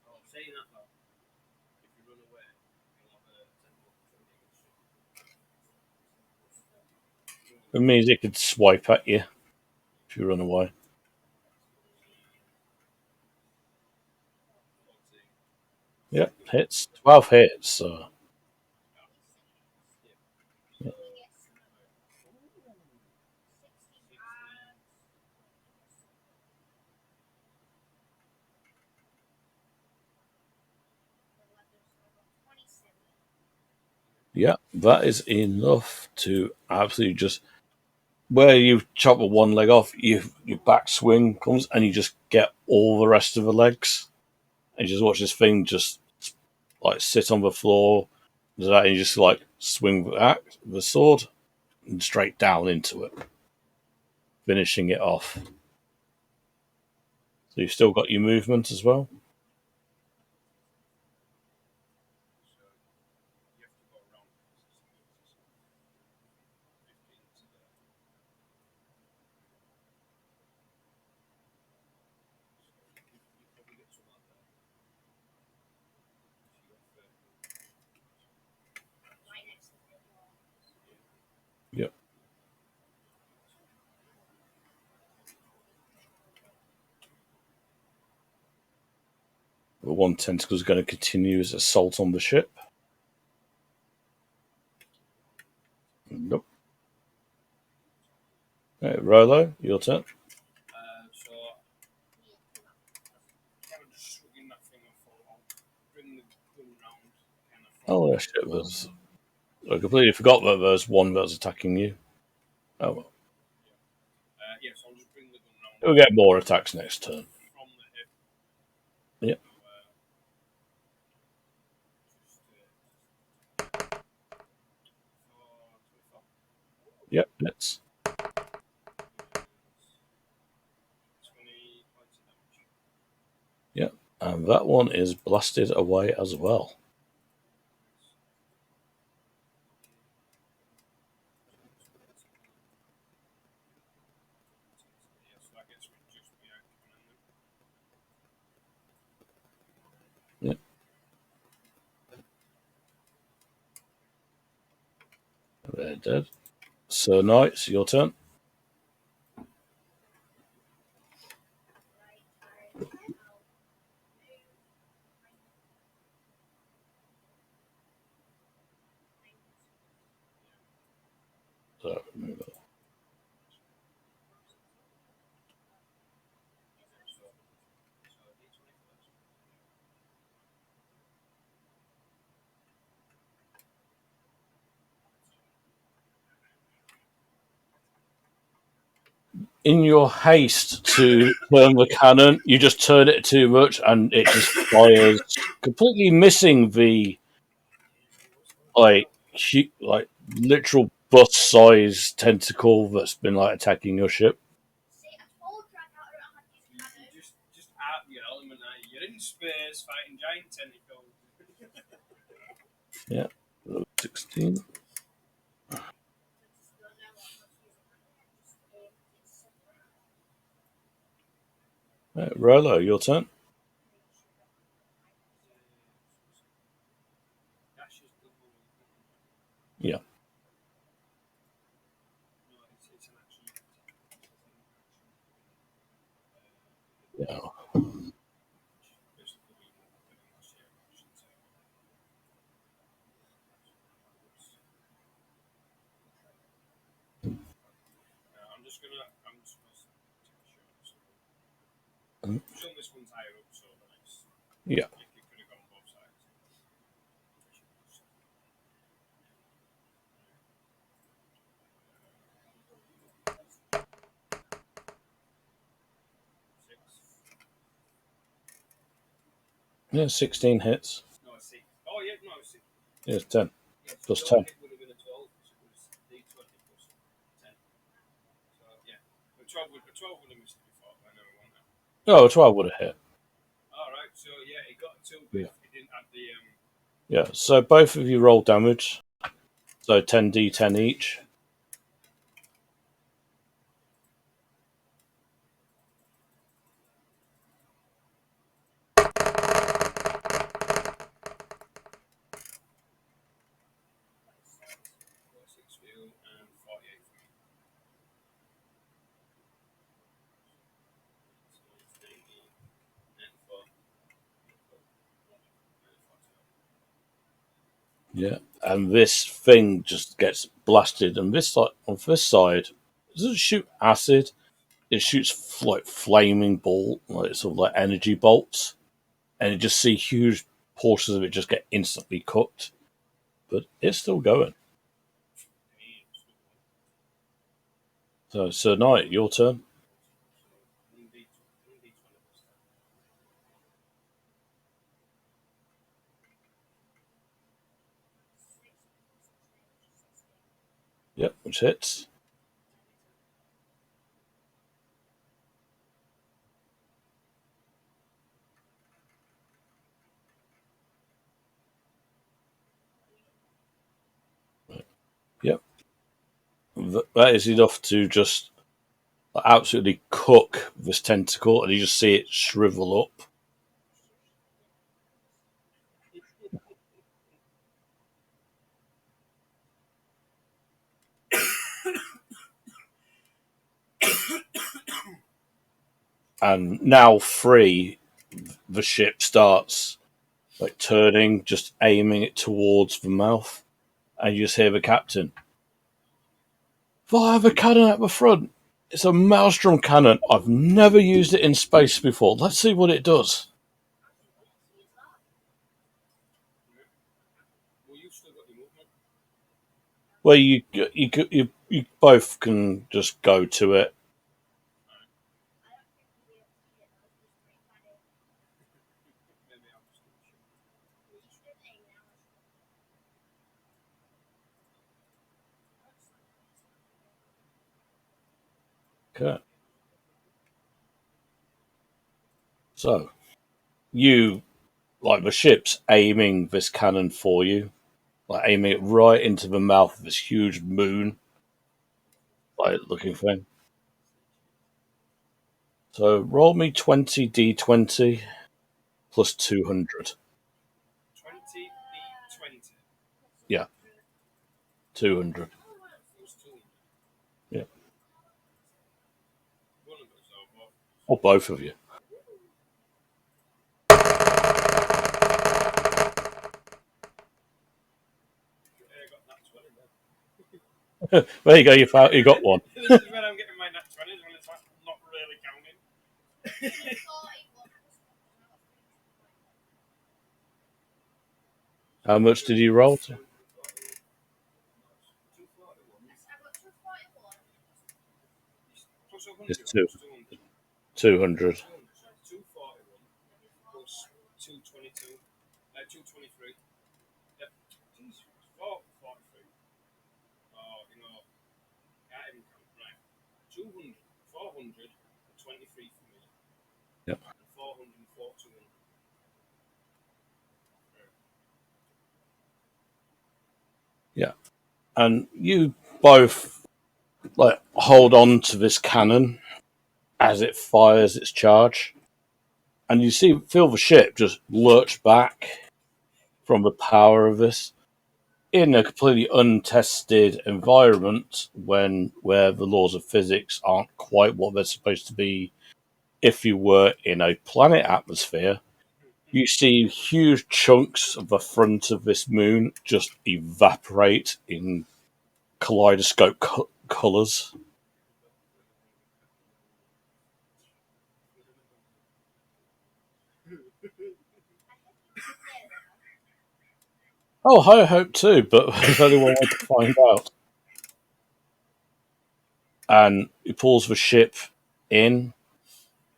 Oh, saying that though, if you run away, you'll have a 10 book for It means it could swipe at you if you run away. 14. Yep, hits. 12 hits. So. So, Yeah, that is enough to absolutely just where you chop one leg off, your back swing comes and you just get all the rest of the legs. And you just watch this thing just like sit on the floor, and you just like swing the sword and straight down into it, finishing it off. So you've still got your movement as well. you have to go around. 15 to the. You probably get some out there. You got 30. Yep. The one tentacle is going to continue his assault on the ship. Nope. Right, Rolo, your turn. So, kind of just shrugging that thing off. I'll bring the gun round. Kind of from Oh, shit, I completely forgot that there's one that was attacking you. Oh well. yeah, so I'll just bring the gun round We'll get more attacks next turn. from the hip. Yep. Just, 24. Yep, hits. 20 points of damage. Yep. And that one is blasted away as well. Yeah, so that gets reduced by cannon then. Yep. They're dead. Sir Knight, it's your turn. So, move it. So D20 first. In your haste to turn the cannon, you just turn it too much and it just fires, completely missing the like like literal bus-sized tentacle that's been like attacking your ship. Just out your element, you're in space fighting giant tentacles. Yeah, 16. Right, Rolo, your turn. Dash is double. Yeah. No, it's an action. just gonna take a shot. Mm. Presume this one's higher up, so the next. Yeah. Like it could have gone both sides. Yeah, 16 hits. No, it's 6. Oh, yeah, no, it's 6. Yeah, it's 10. Yeah, Plus so 10. it would have been a 12, so it was D20 plus 10. So, yeah. The 12 would have missed it before, I never won that. Oh, 12 would have hit. Alright, so yeah, it got a 2, but Yeah. it didn't have the. Yeah, so both of you roll damage. So 10d10 each. Six for you and 48 for me. So it's 94. Yeah, and this thing just gets blasted, and this like on this side, it doesn't shoot acid. It shoots like flaming ball, like sort of like energy bolts, and you just see huge portions of it just get instantly cooked. But it's still going. So, Sir Knight, your turn. Yep, which hits. Yep, that is enough to just absolutely cook this tentacle, and you just see it shrivel up. And now free, the ship starts like turning, just aiming it towards the mouth, and you just hear the captain. Fire the cannon at the front. It's a maelstrom cannon. I've never used it in space before. Let's see what it does. Well, you've still got your movement. Well, you both can just go to it. Maybe I'll just do Okay. So you like the ship's aiming this cannon for you, like aiming it right into the mouth of this huge moon, like looking thing. So roll me 20d20 plus 200. 20 D20. Yeah, 200. Plus 2. Yeah, One of those over. or both of you. Yeah, I got that 20 then. There you go. You got one. This is where I'm getting my nat 20s when it's not really counting. How much did you roll? 241. Plus 100 It's plus 200. 200. 241 plus 222. 223. Yep. Jeez, 443. Oh, can't even count. Right. 200, 423 for me. Yep. And 441. Yeah, and you both like hold on to this cannon as it fires its charge, and you feel the ship just lurch back from the power of this in a completely untested environment where the laws of physics aren't quite what they're supposed to be. If you were in a planet atmosphere, you see huge chunks of the front of this moon just evaporate in kaleidoscope colors. Oh, I hope too, but there's only one way to find out. And he pulls the ship in,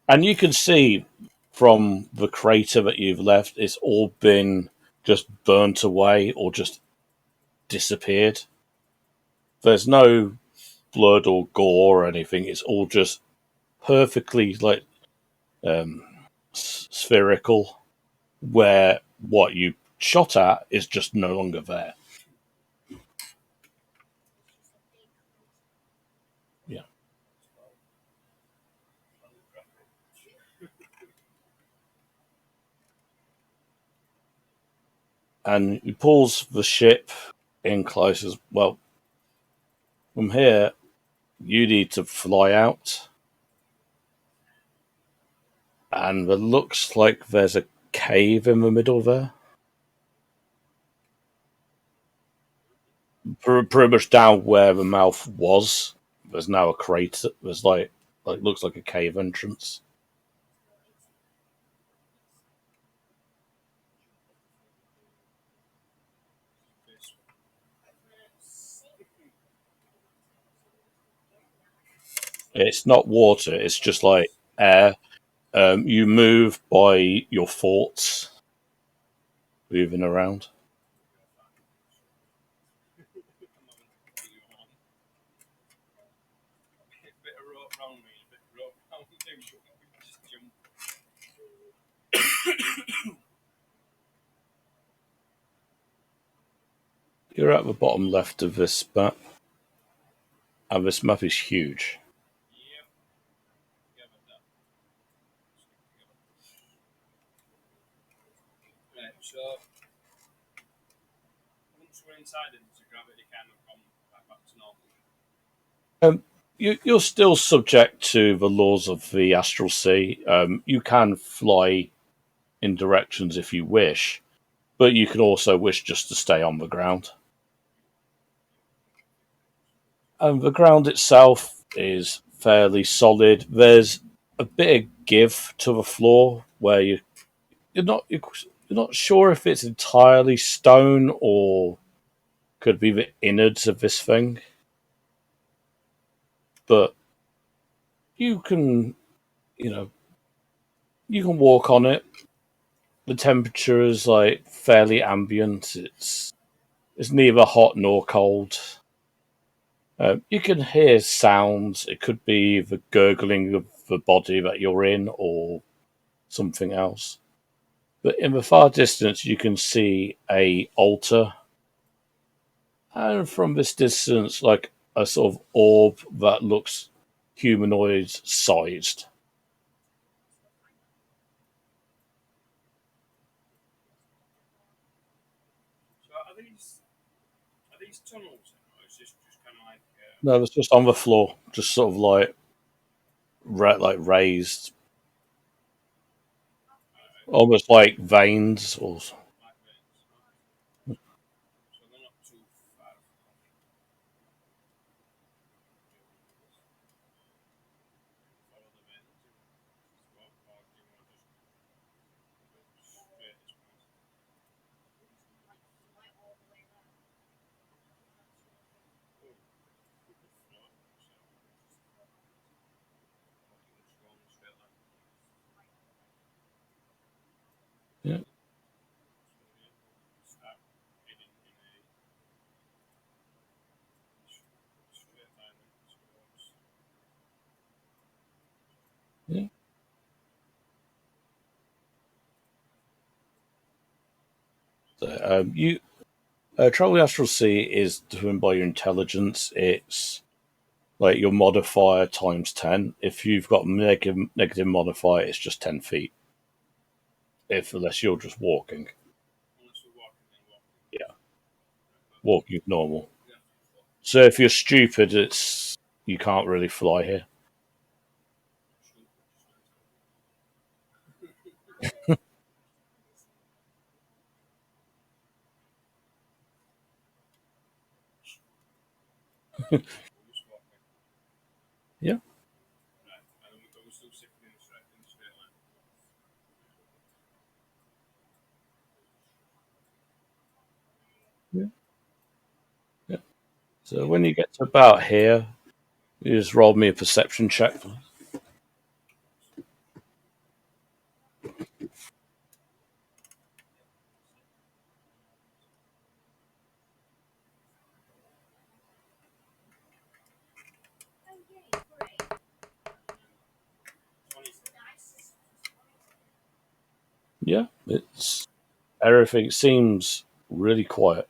and you can see from the crater that you've left, it's all been just burnt away or just disappeared. There's no blood or gore or anything. It's all just perfectly like um, spherical, where what you shot at is just no longer there. Yeah, and he pulls the ship in close as well. From here, you need to fly out, and it looks like there's a cave in the middle there. Pretty much down where the mouth was, there's now a crater. There's like looks like a cave entrance. It's not water. It's just like air. You move by your thoughts moving around. Bit of rope round me, a bit of rope round him. Just jump. You're at the bottom left of this map, and this map is huge. Yep. Yeah, but that. Right, so once we're inside it, the gravity kind of come back to normal. You're still subject to the laws of the astral sea. You can fly in directions if you wish, but you can also wish just to stay on the ground. And the ground itself is fairly solid. There's a bit of give to the floor where you're not sure if it's entirely stone or could be the innards of this thing, but you can you know you can walk on it. The temperature is like fairly ambient. It's neither hot nor cold. You can hear sounds. It could be the gurgling of the body that you're in, or something else. But in the far distance, you can see a altar, and from this distance, like a sort of orb that looks humanoid sized. So are these tunnels, or is this just kind of like No, it's just on the floor, just sort of like like raised, almost like veins or. like veins? So they're not too far. Follow the veins. Or do you want to just go straight this way? Oh, we could float. So we can just go on straight like that. Yeah, So yeah, we'll start heading in a straight line towards. yeah. So, you travel the astral sea is determined by your intelligence. It's like your modifier times 10. If you've got negative modifier, it's just 10 feet. If unless you're just walking, Unless we're walking, then walking. yeah, But walking is normal. we have to float. So if you're stupid, it's you can't really fly here. Stupid, just like we're just walking. Yeah, Right, and we're still sitting in the straight line. Yeah. Yeah. So when you get to about here, you just roll me a perception check. Yeah, it's everything seems really quiet.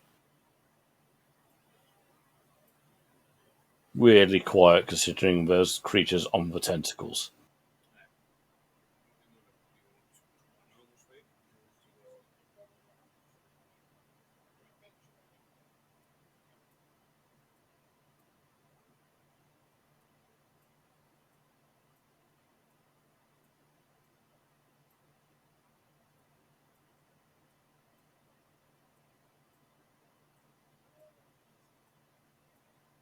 Weirdly quiet considering there's creatures on the tentacles.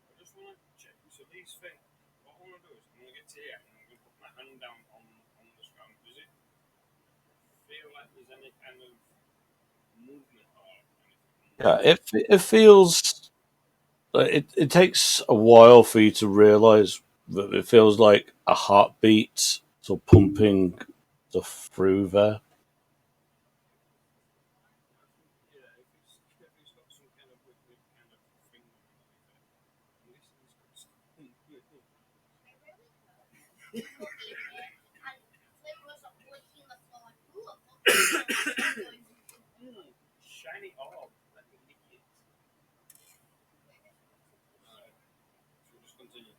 I just want to check. So these things, what I want to do is I'm going to get to here and I'm going to put my hand down on the scrum. Does it feel like there's any kind of movement or anything? Yeah, it feels it takes a while for you to realize that it feels like a heartbeat sort of pumping through there. Yeah, if it's got some kind of liquid kind of thing on it, I'm guessing it's got some. And Flynn was licking the floor. Ooh, look. Shiny orb. Let me lick it. Alright, should we just continue?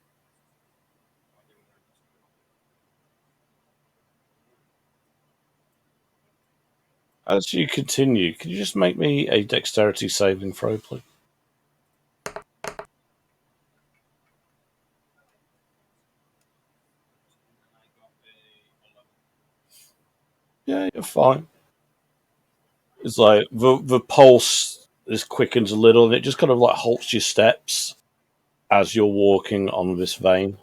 As you continue, can you just make me a dexterity saving throw, please? I got a 11. Yeah, you're fine. It's like the pulse is quickens a little, and it just kind of like halts your steps as you're walking on this vein.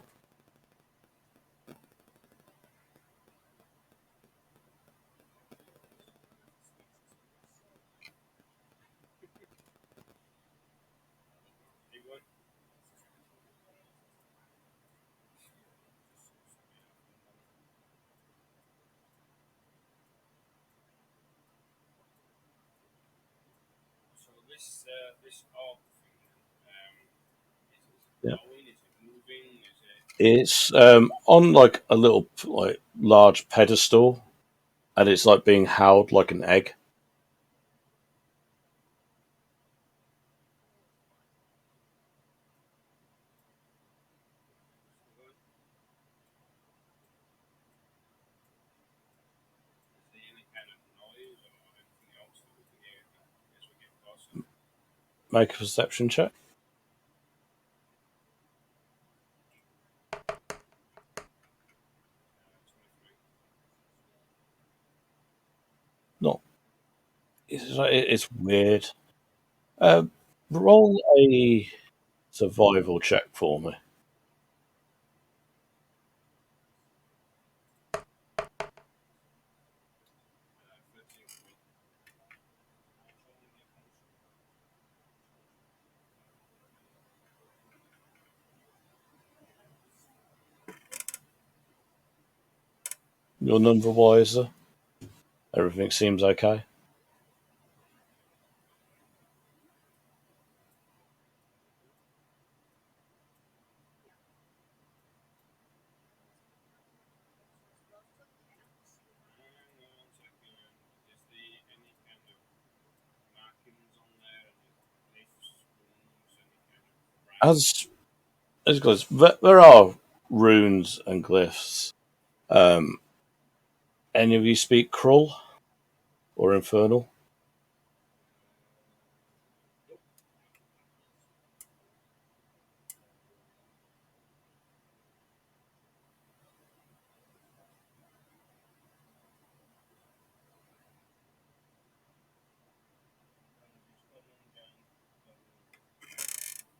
Keep going. So this orb thing, is it Yeah. glowing? Is it moving? Is it? It's on like a little like large pedestal, and it's like being held like an egg. Is there any kind of noise or anything else that we can hear as we get closer? Make a perception check. Uh, 23. Not. It's weird. Uh, roll a survival check for me. 13. You're none the wiser. Everything seems okay. Hang on a second. Is there any kind of markings on there? Any glyphs, runes, any kind of writing? As goes, there are runes and glyphs. Um, any of you speak Krull or Infernal?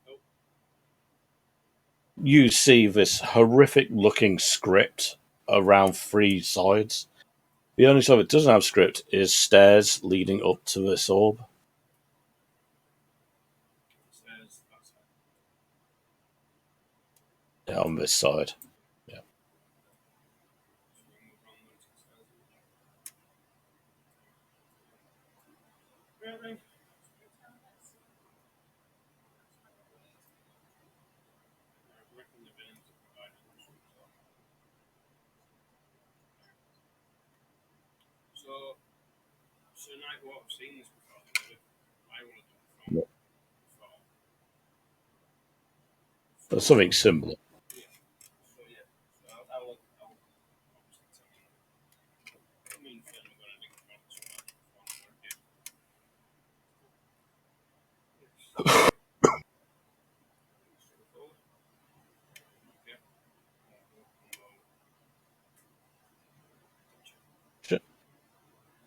Nope. You see this horrific looking script around three sides. The only side that doesn't have script is stairs leading up to this orb. Yeah, on this side. Yeah. Really? I reckon the villains are provided. So, so Nightwalk, I've seen this before. I want to do it from before. So, Something similar. yeah. So, yeah. So, I'll obviously tell you. I mean, film are going to think about this one.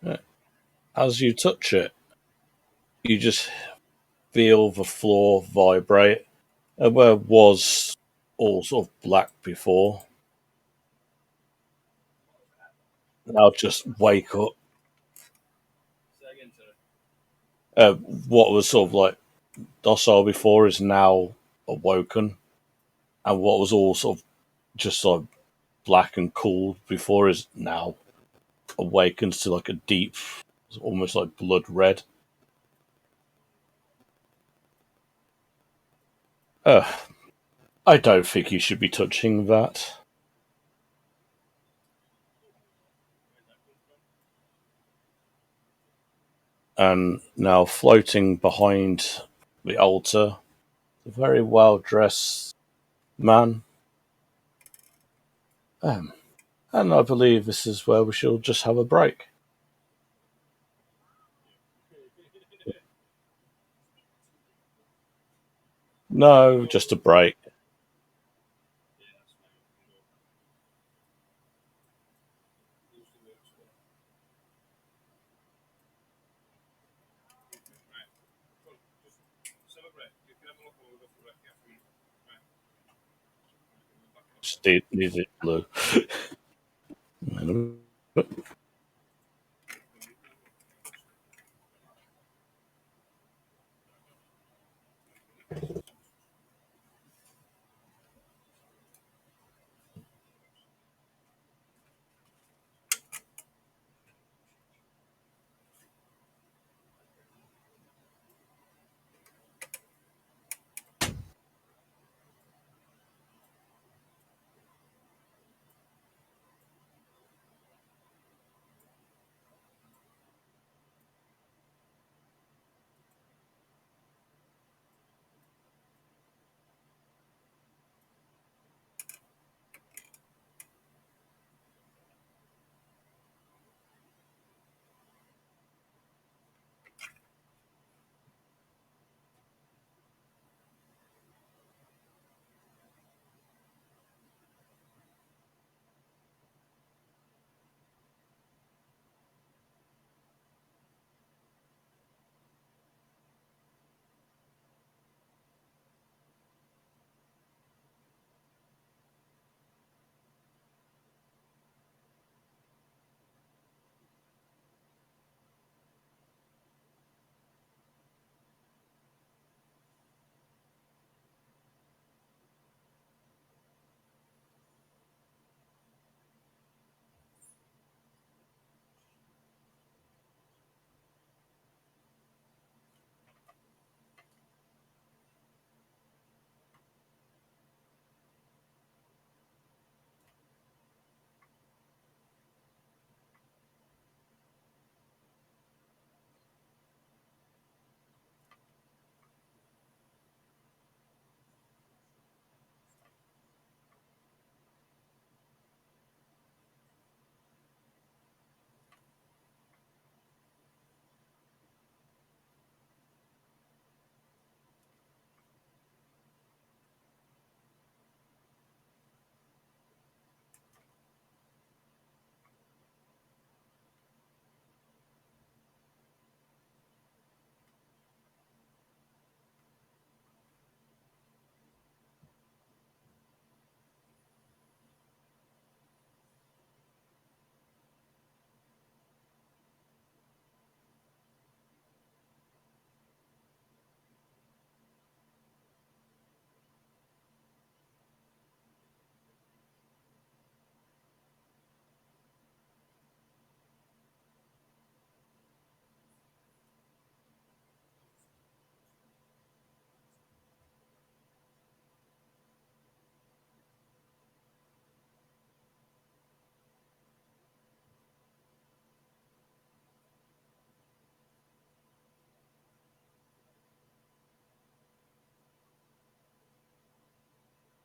Yeah. As you touch it, you just feel the floor vibrate. And where it was all sort of black before, now just wake up. Second, What was sort of like docile before is now awoken, and what was all sort of just sort of black and cool before is now awakens to like a deep, almost like blood red. Uh, I don't think you should be touching that. And now floating behind the altar, a very well dressed man. Um, and I believe this is where we shall just have a break. No, just a break. celebrate. You can have a look while we go for rec. Right. Just need it blue.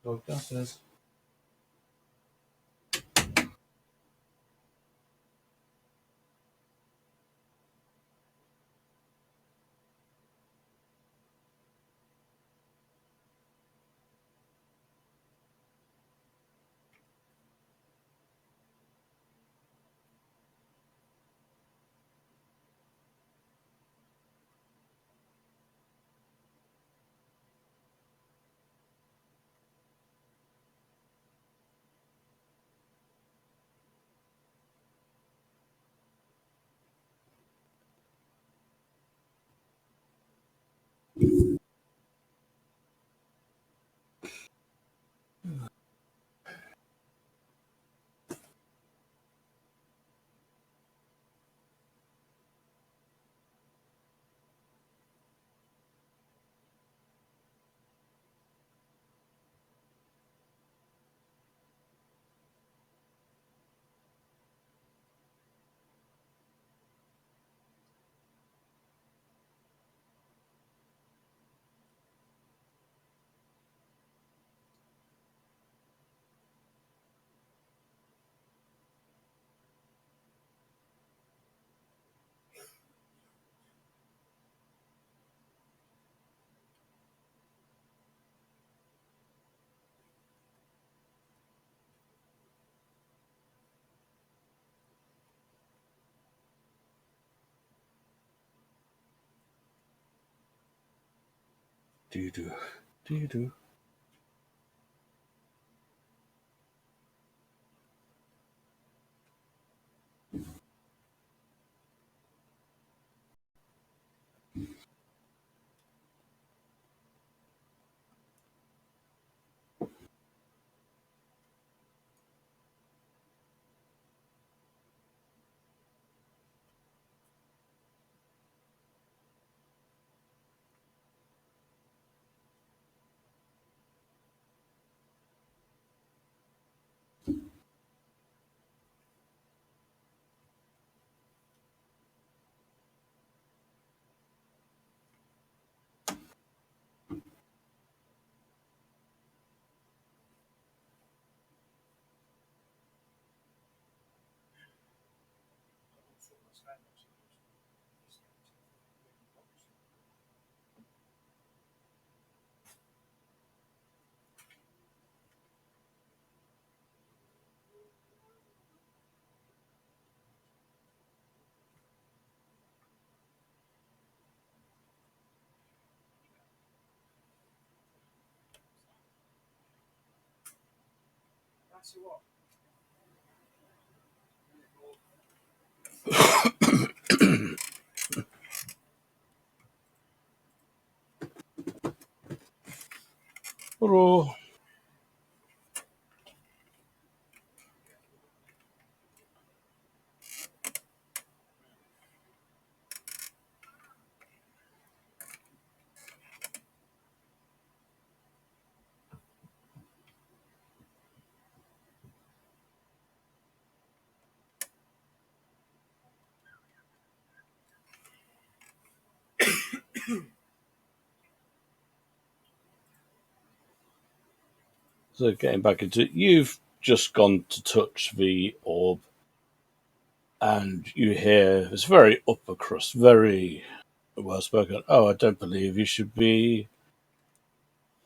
Dog downstairs. Do-do. Do-do. That's what. Hello. So getting back into it, you've just gone to touch the orb, and you hear it's very upper crust, very well spoken. Oh, I don't believe you should be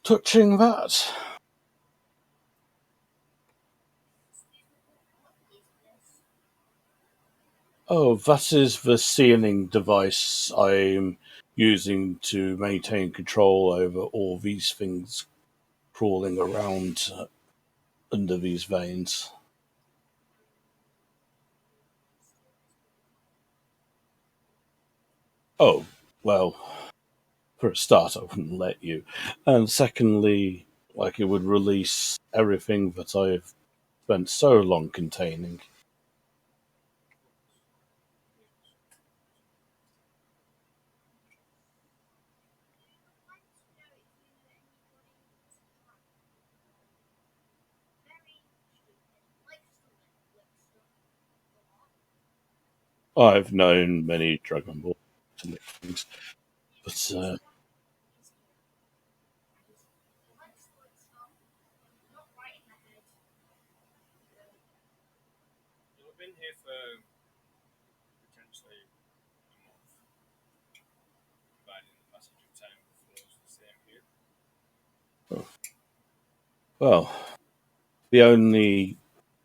touching that. Oh, that is the sealing device I'm using to maintain control over all these things crawling around under these veins. Oh, well, for a start, I wouldn't let you. And secondly, like it would release everything that I've spent so long containing. I've known many Dragon Ball to make things, but Well, the only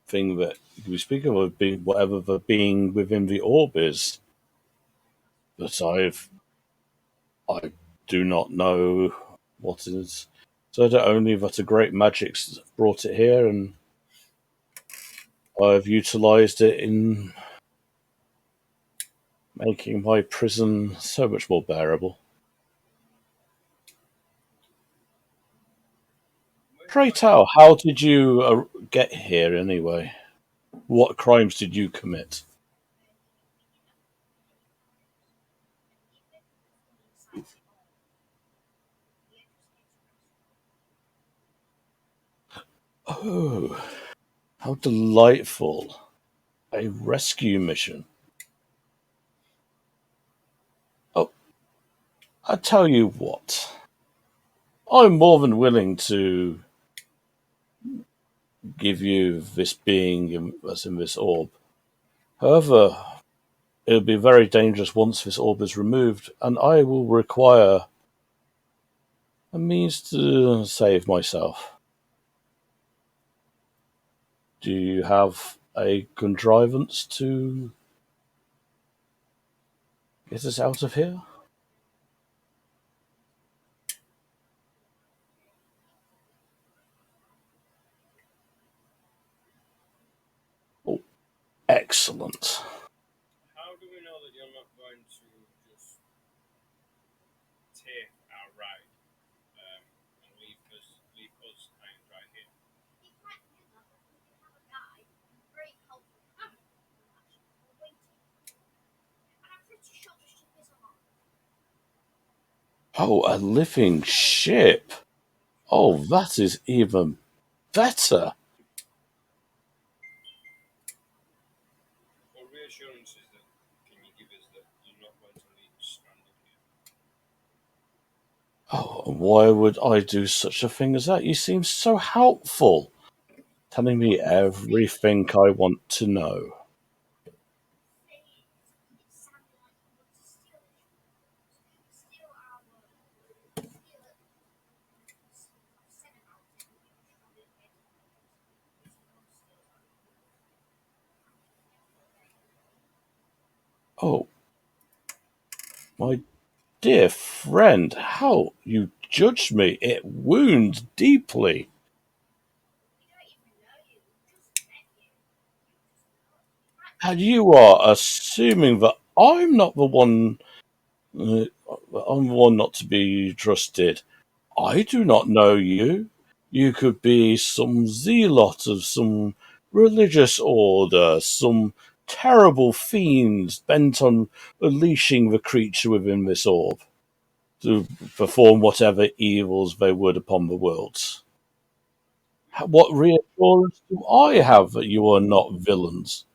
thing that we speak of would be whatever the being within the orb is. But I do not know what is. So I know only that a great magic's brought it here, and I've utilised it in making my prison so much more bearable. Pray tell, how did you get here anyway? What crimes did you commit? Oh, how delightful. A rescue mission. Oh, I tell you what. I'm more than willing to give you this being that's in this orb. However, it'll be very dangerous once this orb is removed, and I will require a means to save myself. Do you have a contrivance to get us out of here? Oh, excellent. How do we know that you're not going to just take our ride and leave us hanging right here? Be quite clear that we have a guy, very helpful, waiting. And I'm pretty sure this ship is along. Oh, a living ship. Oh, that is even better. What reassurances that can you give us that you're not going to leave us stranded here? Oh, why would I do such a thing as that? You seem so helpful, telling me everything I want to know. It sounded like he wants to steal it. Steal our steal it. I've said about it. Oh, my dear friend, how you judge me. It wounds deeply. We don't even know you. We just met you. And you are assuming that I'm not the one. I'm the one not to be trusted. I do not know you. You could be some zealot of some religious order, some terrible fiends bent on unleashing the creature within this orb to perform whatever evils they would upon the worlds. What reassurance do I have that you are not villains?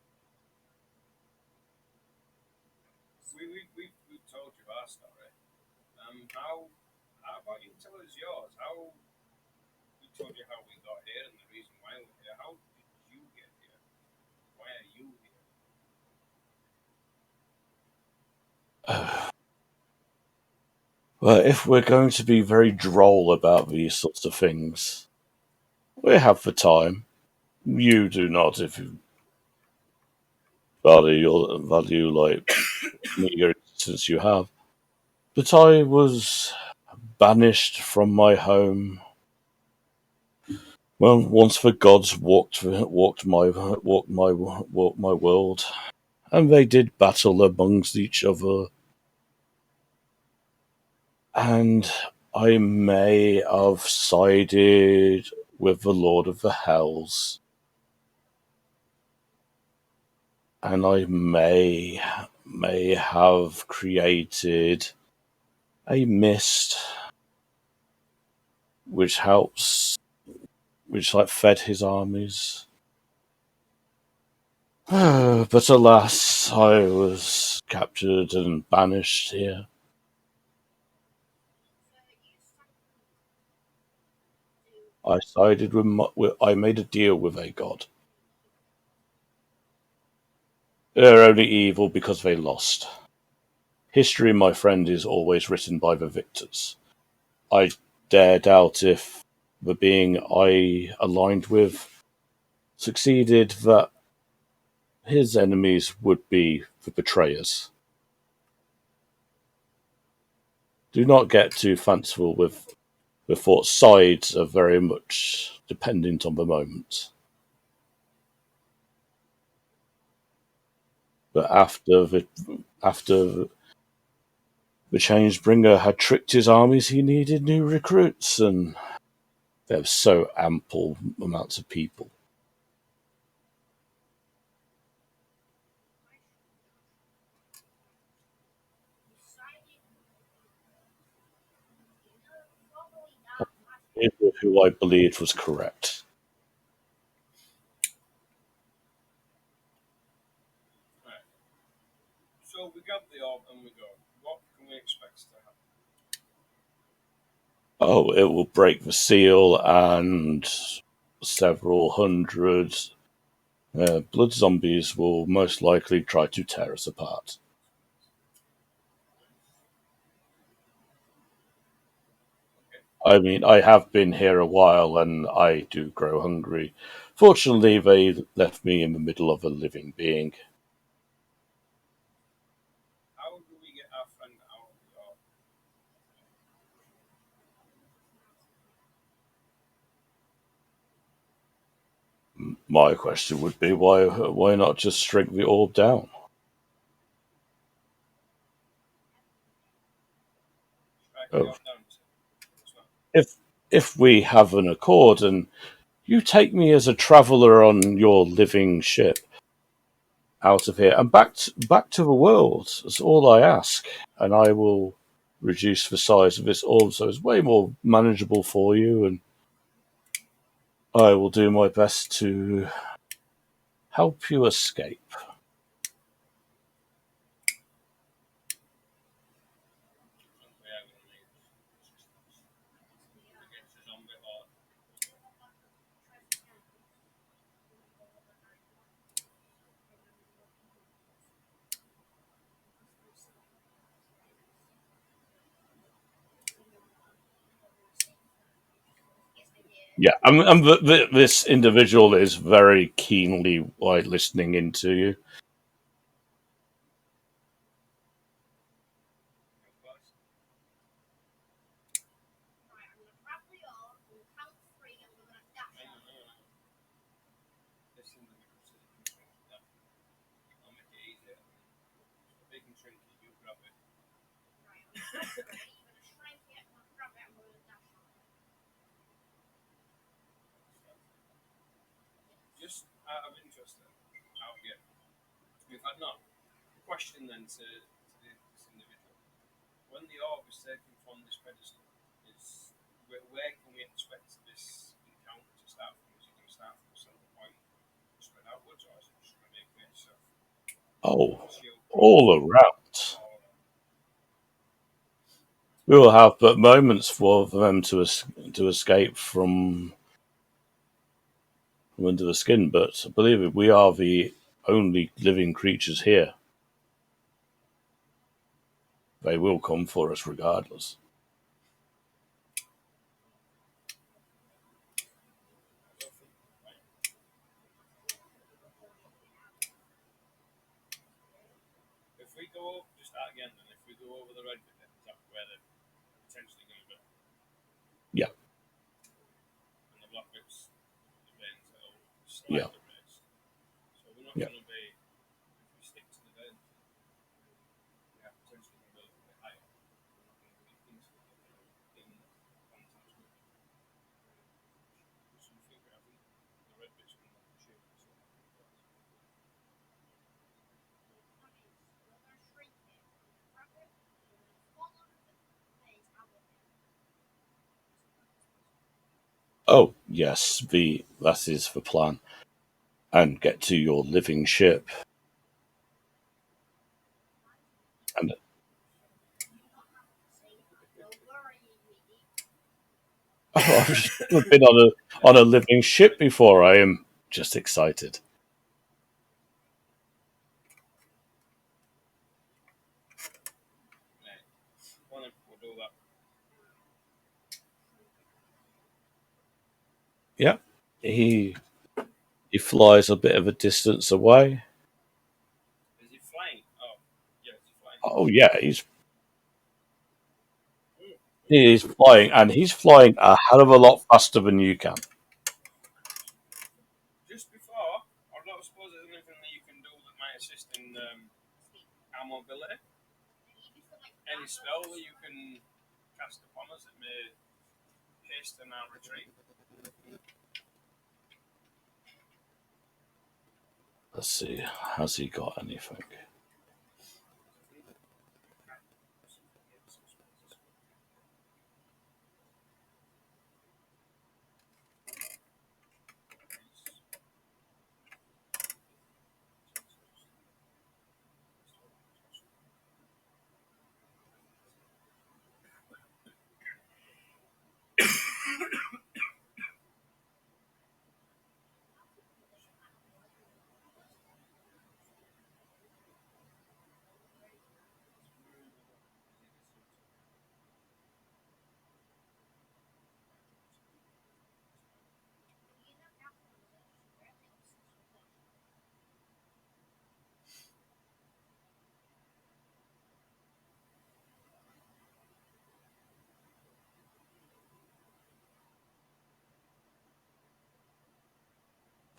We've told you our story. How about you tell us yours? We told you how we got here and the reason why we're here. How did you get here? Why are you here? Well, if we're going to be very droll about these sorts of things, we have the time. You do not, if you value like meager existence you have. But I was banished from my home. Well, once the gods walked my world, and they did battle amongst each other, and I may have sided with the Lord of the Hells, and I may have created a mist which like fed his armies. But alas, I was captured and banished here. I sided I made a deal with a god. They're only evil because they lost. History, my friend, is always written by the victors. I dare doubt if the being I aligned with succeeded, that his enemies would be the betrayers. Do not get too fanciful with the thought. Sides are very much dependent on the moment. But after the Changebringer had tricked his armies, he needed new recruits, and there were so ample amounts of people. Who I believed was correct. Right. So we got the orb and we go. What can we expect to happen? Oh, it will break the seal, and several hundred blood zombies will most likely try to tear us apart. I mean, I have been here a while and I do grow hungry. Fortunately, they left me in the middle of a living being. How do we get our friend out of the orb? My question would be, why not just shrink the orb down? Strike the Oh, orb down. It's not. if we have an accord and you take me as a traveller on your living ship out of here and back to the world, that's all I ask, and I will reduce the size of this orb so it's way more manageable for you, and I will do my best to help you escape. We are going to need against the zombie horde. Yeah, this individual is very keenly listening into you. Of course. Right, I'm gonna grab the orb, we'll count three, and we're gonna dash Hang on, out. hang on. This individual says you can shrink it down. I'll make it easier. They can shrink it, you grab it. Right, on three, you're gonna shrink it, I'm gonna grab it, and we're gonna dash out. Just out of interest then, out again. In fact, no. Question then to this individual. When the orb is taken from this pedestal, is where can we expect this encounter to start from? Is it going to start from a central point, spread outwards, or is it just going to be a case of Oh, shield all around. all around? We will have but moments for them to escape from under the skin, but believe it, we are the only living creatures here. They will come for us regardless. I don't think. Right. If we go just out again, then if we go over the red bit, then is that where they're potentially going to be? Yeah, And the black bits, the veins that will yeah, slightly raised. So we're not yeah. going to be. If we stick to the veins, we are potentially going to be a little bit higher. We're not going to be instantly in contact with something. I think the red bits can like shield. So That is, we're gonna shrink it, we're gonna grab it, and we're gonna follow the phase out of it. Oh yes, the that is the plan. And get to your living ship. And You don't have to say that, don't worry, me. oh, I've been on a living ship before. I am just excited. right, well, then we'll do that. he flies a bit of a distance away. Is he flying? Oh, yeah, he's flying. Oh yeah, he's flying, and he's flying a hell of a lot faster than you can. Just before, I don't suppose there's anything that you can do that might assist in our mobility. Any spell that you can cast upon us that may hasten our retreat. Let's see, has he got anything?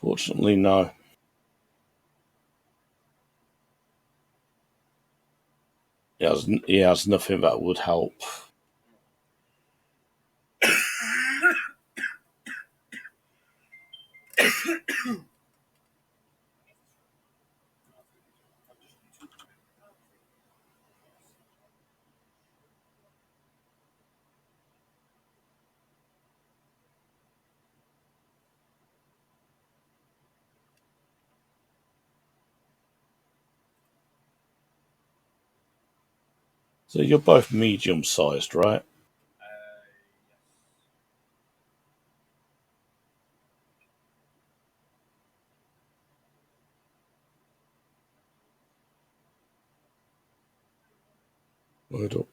Fortunately, no. He has nothing that would help. So you're both medium-sized, right? Word up.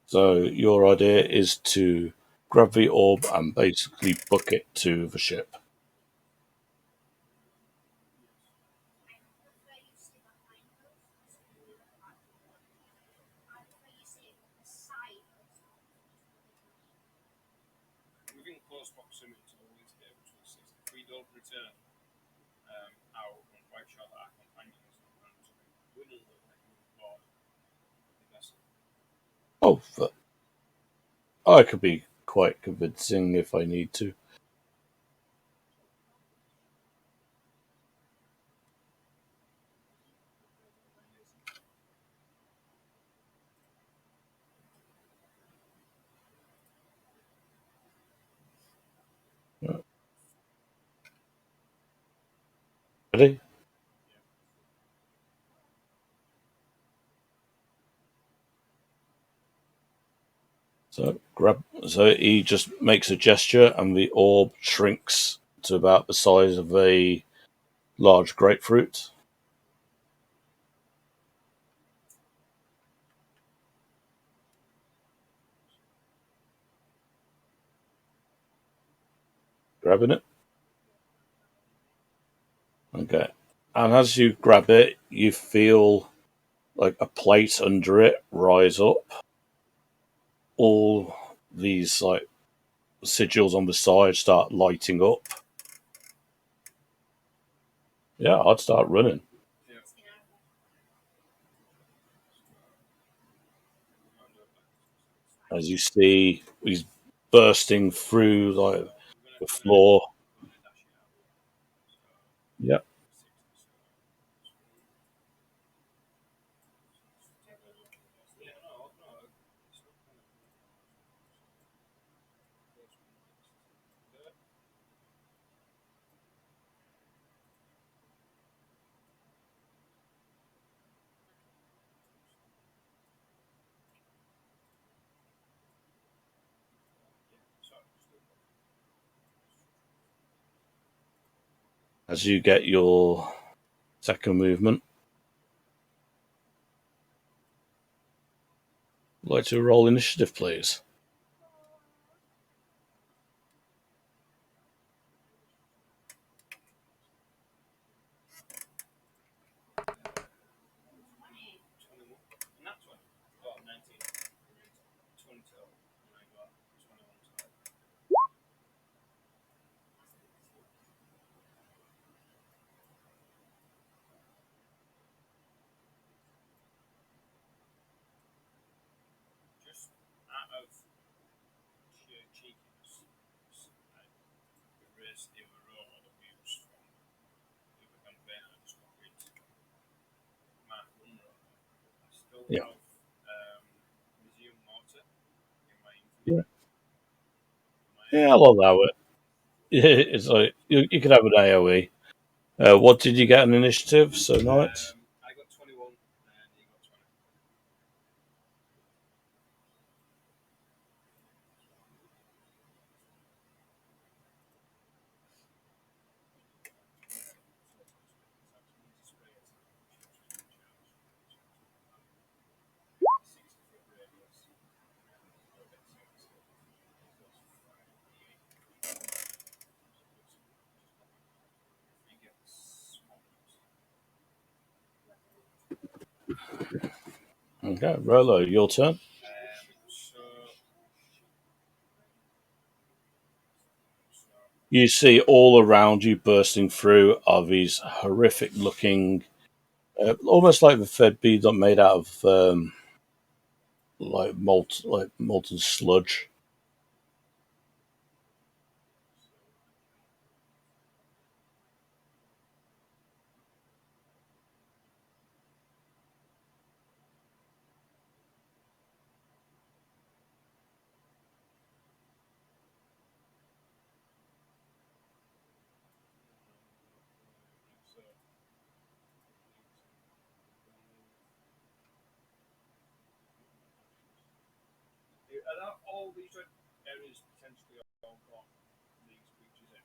So your idea is to grab the orb and basically book it to the ship. Within close proximity to the wings gate, which will assist. If we don't return, I'm quite sure that our companions will run to willingly let you on board the vessel. Oh, I could be quite convincing if I need to. Ready? So he just makes a gesture, and the orb shrinks to about the size of a large grapefruit. Grabbing it. Okay. And as you grab it, you feel like a plate under it rise up. All these like sigils on the side start lighting up. Yeah, I'd start running. Yeah. As you see, he's bursting through like the floor. Yep. As you get your second movement, I'd like to roll initiative, please. And that's one. Oh, 19. 20. And I got 21. Just out of sheer cheekiness, I erased the other roll that we used from the other campaign. I just copied Mark 1 roll. I still Yeah. have Museum Mortar in my Yeah. inventory. Yeah, I'll allow it. Yeah, it's like you could have an AOE. What did you get an initiative? So Knight? I got 21 and he got 20. Okay, Rolo, your turn. So You see all around you bursting through are these horrific looking, almost like the fed bead made out of like molten sludge. are all these areas potentially all got these creatures in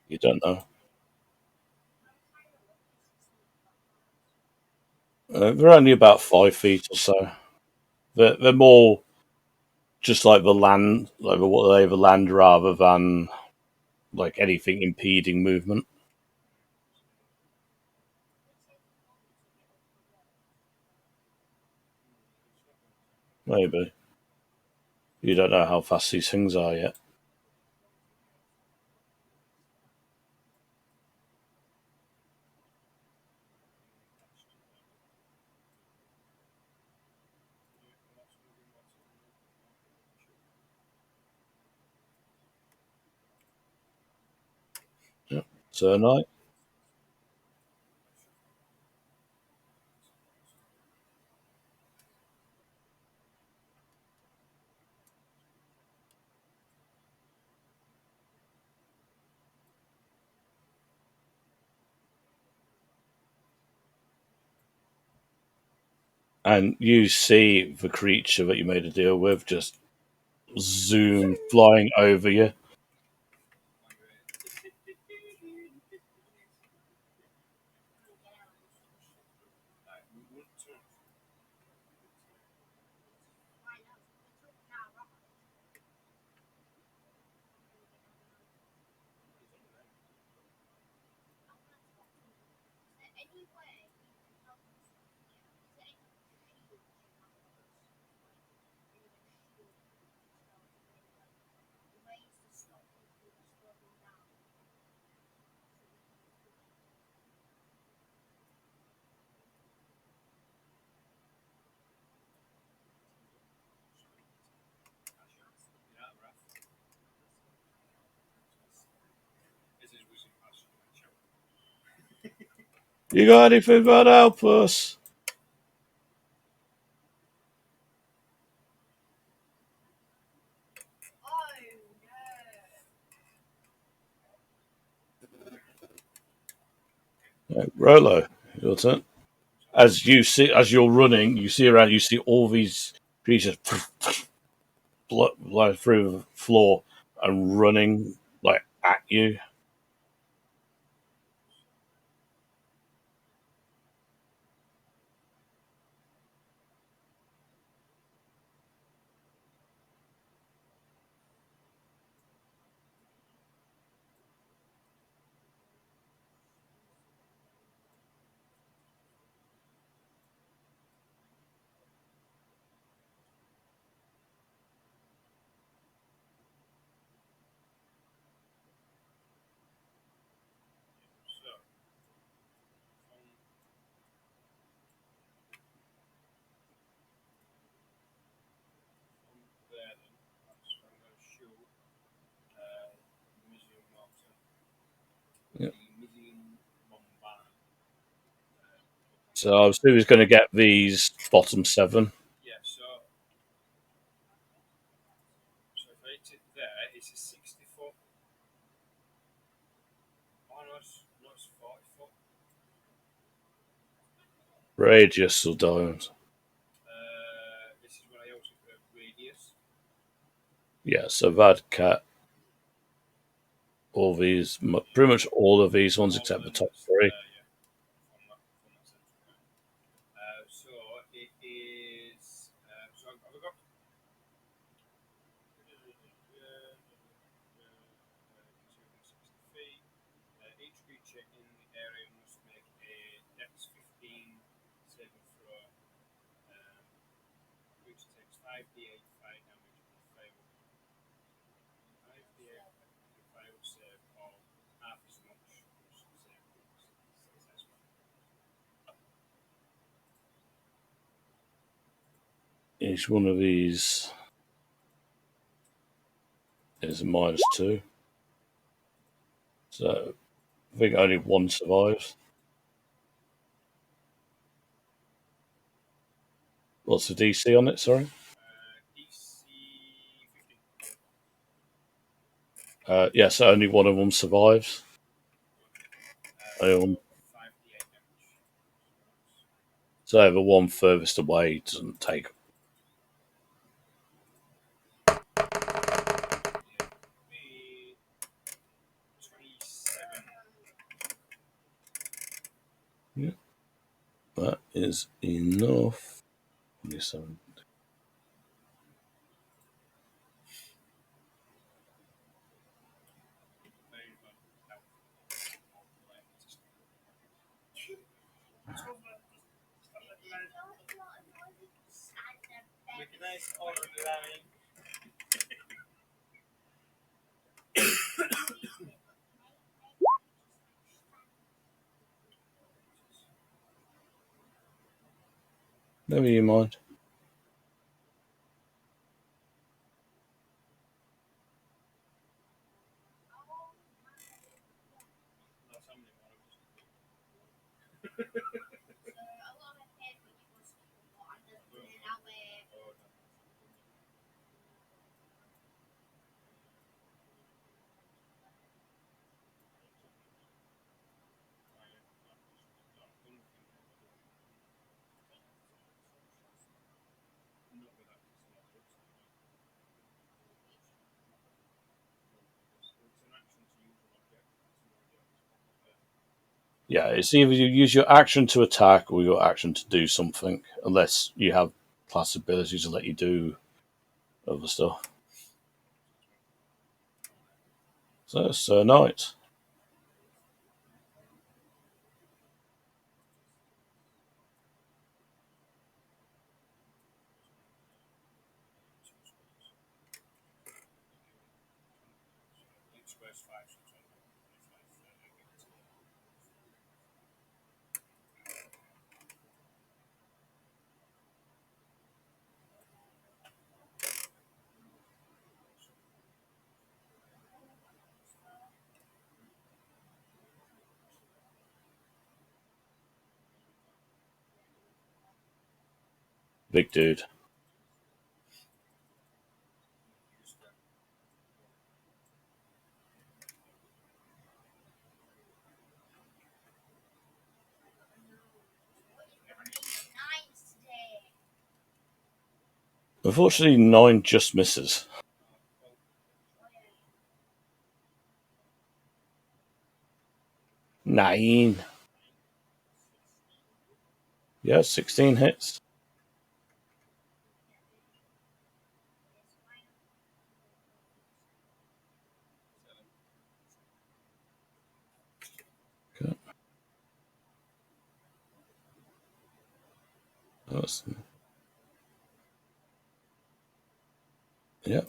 You don't know. They're only about 5 feet or so. They're more just like the land, like the lay of the land, rather than like anything impeding movement. Maybe you don't know how fast these things are yet. Yep. So night, and you see the creature that you made a deal with just zoom flying over you. You got anything that help us? Oh no. Rolo, your turn. As you're running, you see around. You see all these creatures fly through the floor and running like at you. So, from there then, that's I'm going to shoot Museum Water, Yep. the Museum Bombard. So I was who's going to get these bottom 7. Yeah, so if I hit it there, it's a 60 foot. Oh no, it's 40 foot. Radius or diamonds. This is what I also put radius. Yeah, so that cat. All these, pretty much all of these ones All except of the them top is 3. there, yeah. From that central point. So it is. So have we got 260 feet. Each creature in the area must make a Dex 15 saving throw. Which takes 5d8 fire damage and fail. 5d8 if I would save or half as much save successful. Each one of these is a -2. So I think only one survives. What's the DC on it? Sorry. DC 15. Yeah, so only one of them survives. So Only one- 5d8 damage. So the one furthest away doesn't take. Be 27. Yeah, that is enough. 27. Very well. Recognize all of the line. Never you mind. That's how many more of us. So a lot of head when you go to people and then running out there. Oh, no. Yeah, it's either you use your action to attack or your action to do something, unless you have class abilities to let you do other stuff. So, Sir Knight. Big dude. Nines today. Unfortunately, 9 just misses. 9. Yeah, 16 hits. Okay. Yeah.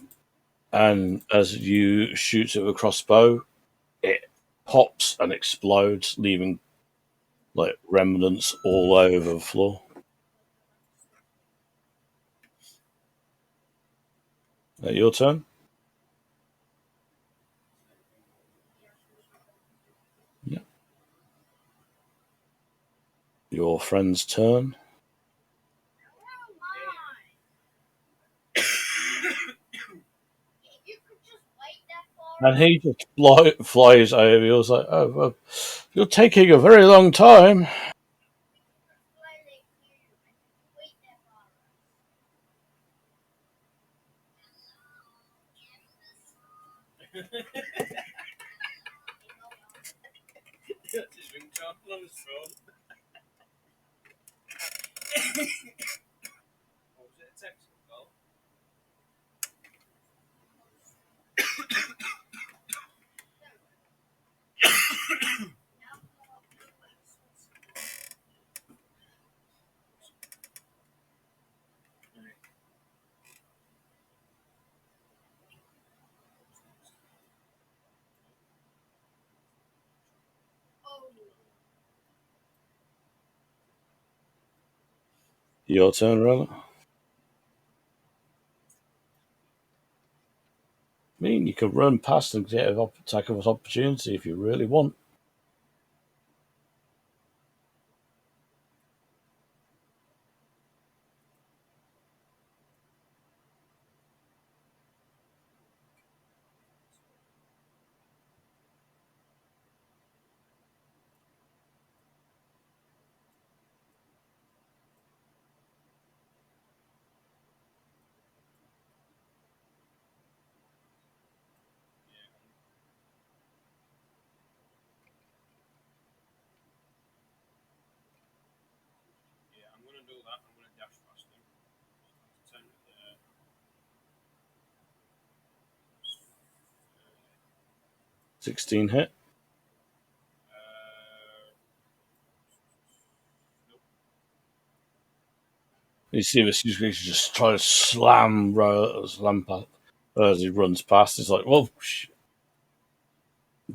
And as you shoot it with a crossbow, it pops and explodes, leaving like remnants all over the floor. Your turn. Yeah. Your friend's turn. You could just wait there for And he just flies over. He was like, "Oh, well, you're taking a very long time." wait there for That's his ringtone on his phone. What was it? A text call? Your turn, Roller. I mean, you could run past and get an attack of opportunity if you really want. Yeah, I'm gonna do that. I'm gonna dash past him. 16 hit. Nope. You see this, he's just trying to slam past as he runs past. He's like, "Well,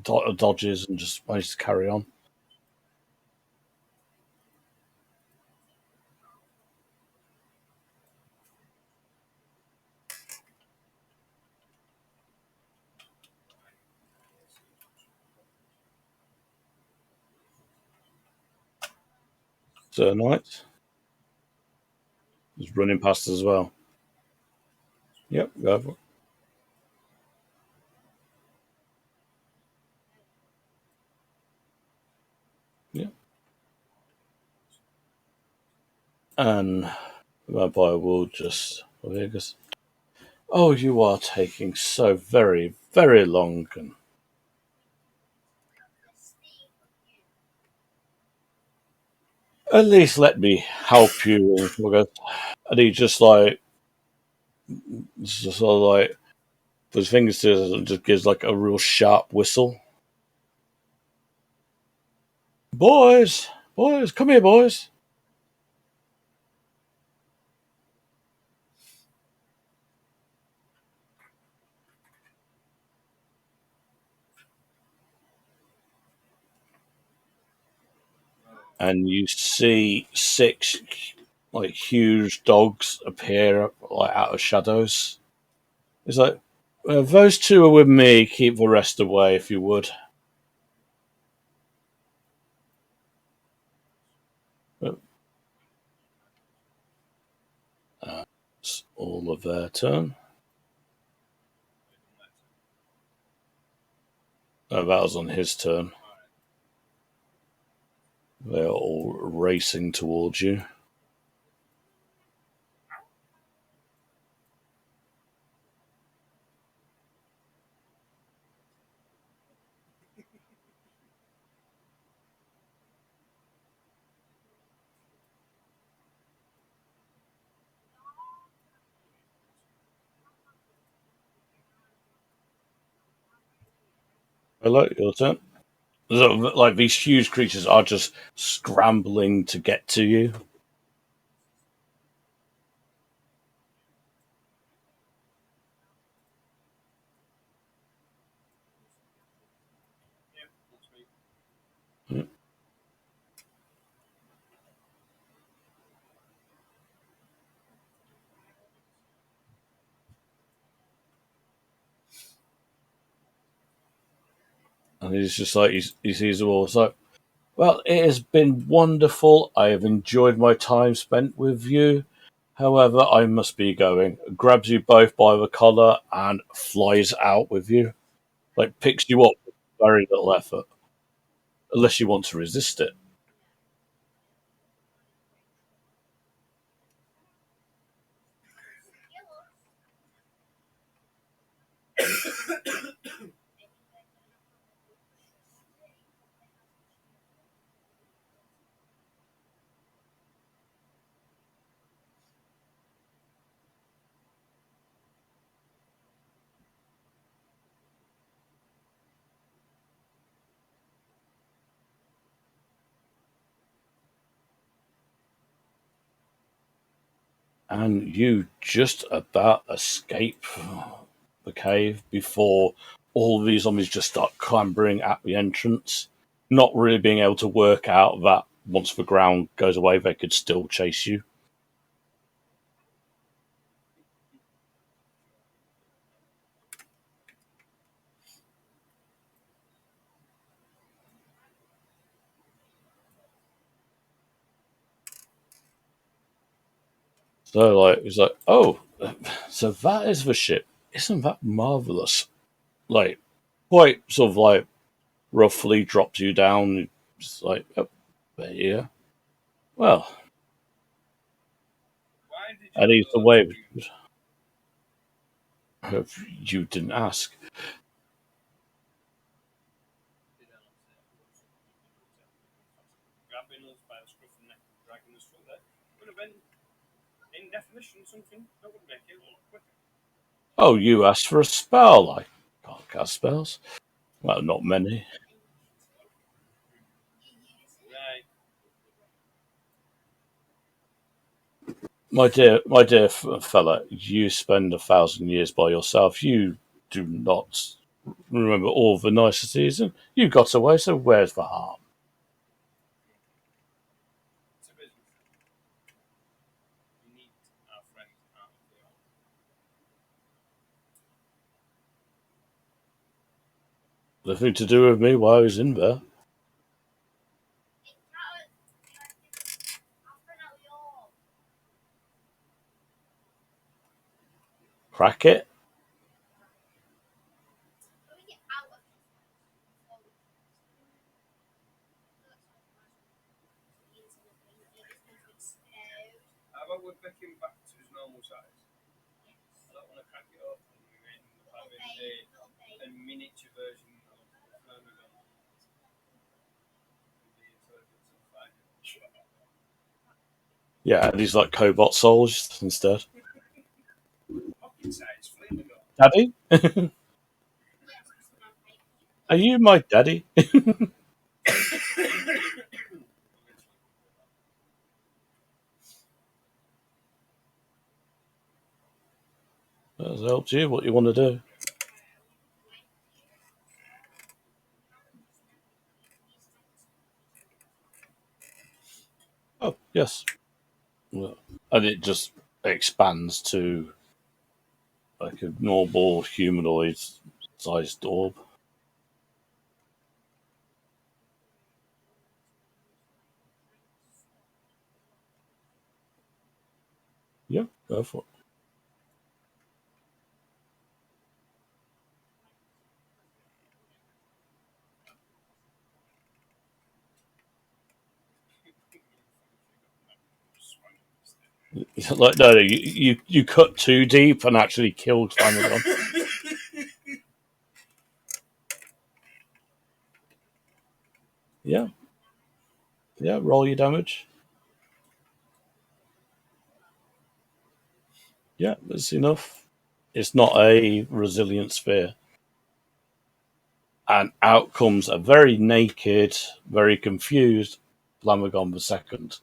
dodges and just manages to carry on." Sir Knight is running past as well. Yep, go for it. Yep. And the vampire will just. Oh, you are taking so very, very long. And at least let me help you. And he just like, just sort of like, put his fingers to it and just gives like a real sharp whistle. Boys, boys, come here, boys. And you see 6 like huge dogs appear like out of shadows. It's like, those 2 are with me. Keep the rest away, if you would. all of their turn. Oh, that was on his turn. They're all racing towards you. Hello, your turn. So, like, these huge creatures are just scrambling to get to you. Yeah, that's me. And he's just like, he sees them all. It's like, well, it has been wonderful. I have enjoyed my time spent with you. However, I must be going. Grabs you both by the collar and flies out with you. Like, picks you up with very little effort. Unless you want to resist it. And you just about escape the cave before all these zombies just start clambering at the entrance, not really being able to work out that once the ground goes away, they could still chase you. So, like, it's like, oh, so that is the ship. Isn't that marvelous? Like, quite sort of like roughly drops you down. It's like, oh, there you go. Well, Why did you and he's go away. to If you didn't ask. grabbing us by the scruff of the neck and dragging us through there? Would have been, in definition, something that would make it a lot quicker. Oh, you asked for a spell. I can't cast spells. Well, not many. Right. My dear fella, you spend 1,000 years by yourself. You do not remember all the niceties, and you got away. So where's the harm? It's a business. We need our friends out of the army. Nothing to do with me while I was in there. Crack it. How about we pick him back to his normal size? I don't want to crack it up and we end up having a miniature version of Flamagon with the intelligence of fire. Yeah, and he's like cobot souls instead. Pocket size Flamagon. Daddy, are you my daddy? That's helped you. What you want to do? Oh, yes. Well, and it just expands to like a normal humanoid sized orb. Yeah, go for it. Like no, you cut too deep and actually killed Flamagon. Yeah, yeah. Roll your damage. Yeah, that's enough. It's not a resilient sphere. And out comes a very naked, very confused Flamagon the second.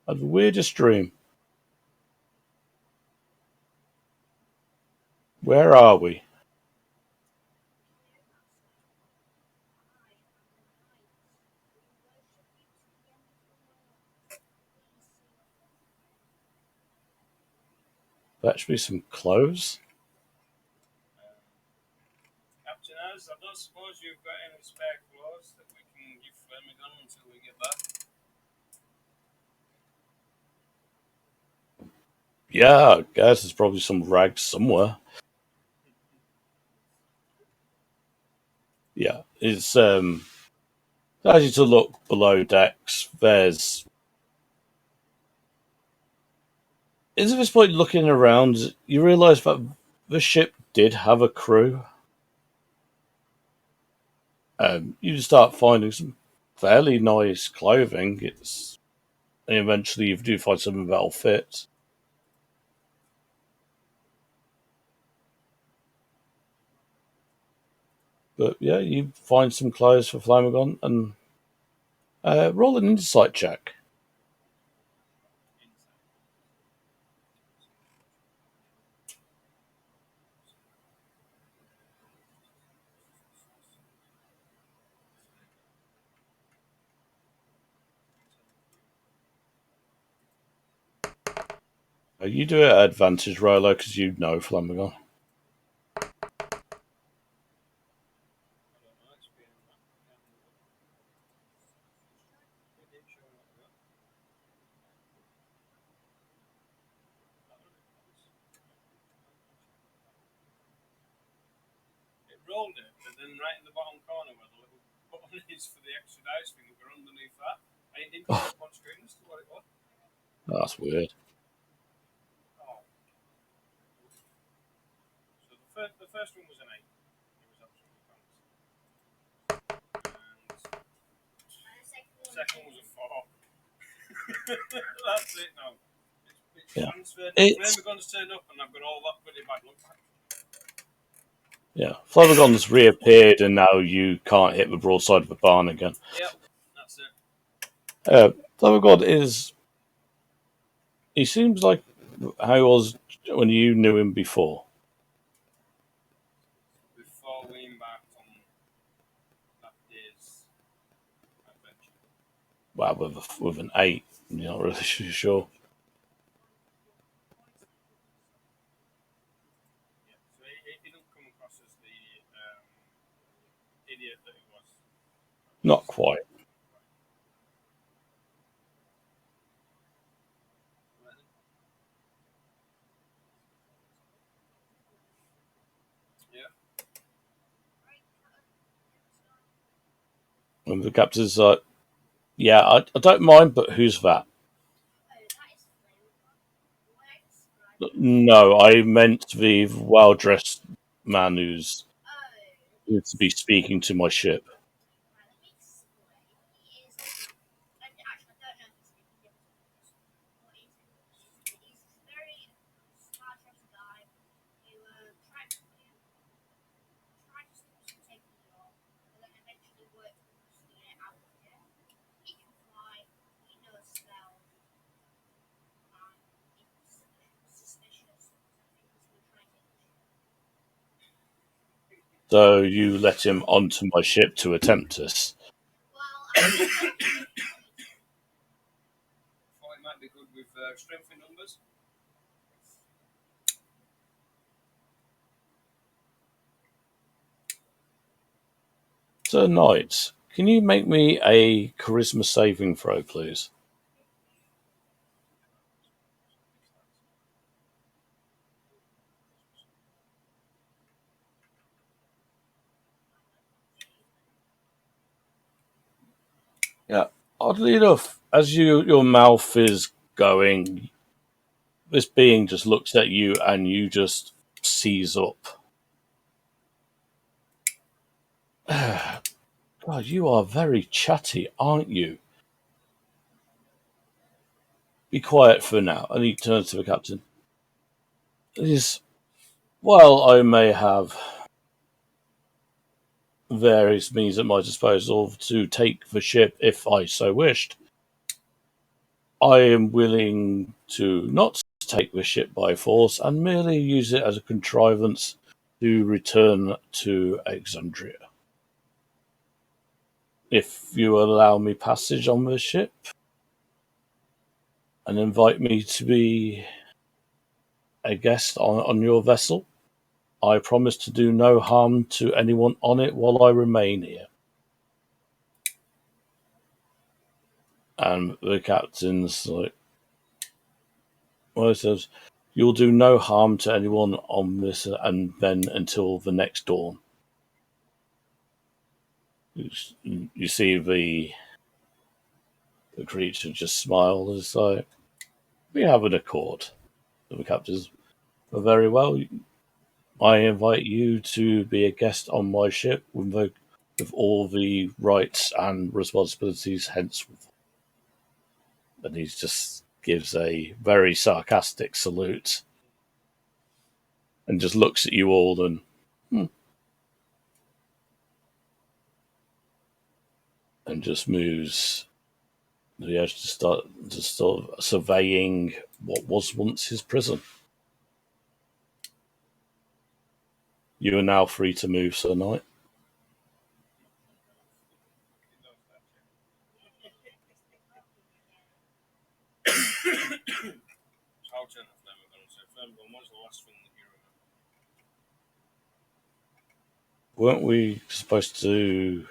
I had the weirdest dream. Where are we? That should be some clothes. Captain Oz, I don't suppose you've got any spare clothes that we can give Flamagon until we get back. Yeah, I guess there's probably some rags somewhere. Yeah, it's as you to look below decks. There's at this point looking around, you realise that the ship did have a crew. You start finding some fairly nice clothing. And eventually you do find something that'll fit. But yeah, you find some clothes for Flamagon and roll an insight check. You do it at advantage, Rolo, because you know Flamagon. It rolled it, but then right in the bottom corner where the little button is for the extra dice thing, we're underneath that. And it didn't come up on screen as to what it was. That's weird. Oh. So the first one was an 8. It was absolutely fantastic. And the second was a 4. That's it now. It's Yeah. transferred. It's Flamagon's turned up and I've got all that bloody bad luck back. yeah. Flamagon's reappeared, and now you can't hit the broadside of the barn again. Yep, that's it. Flamagon is. He seems like how he was when you knew him before. Before we embarked on that day's adventure. Well, with an 8, you're not really sure. Yeah, so he didn't come across as the idiot that he was. Not quite. Yeah. And the captain's like, yeah, I don't mind, but who's that? No, I meant the well-dressed man who's to be speaking to my ship. So you let him onto my ship to attempt this. Thought it might be good with strength in numbers. Sir Knight, can you make me a charisma saving throw, please? Yeah. Oddly enough, as your mouth is going, this being just looks at you and you just seize up. God, you are very chatty, aren't you? Be quiet for now. And he turns to the captain. While I may have various means at my disposal to take the ship if I so wished, I am willing to not take the ship by force and merely use it as a contrivance to return to Alexandria. If you allow me passage on the ship and invite me to be a guest on your vessel, I promise to do no harm to anyone on it while I remain here. And the captain's like, well, he says, you'll do no harm to anyone on this, and then until the next dawn. You see the creature just smile. It's like, we have an accord. The captain's, well, very well. I invite you to be a guest on my ship with all the rights and responsibilities henceforth. And he just gives a very sarcastic salute and just looks at you all and just moves to the edge to start surveying what was once his prison. You are now free to move, Sir Knight. I'll turn to Flamagon and say, Flamagon, what's the last thing that you remember? Weren't we supposed to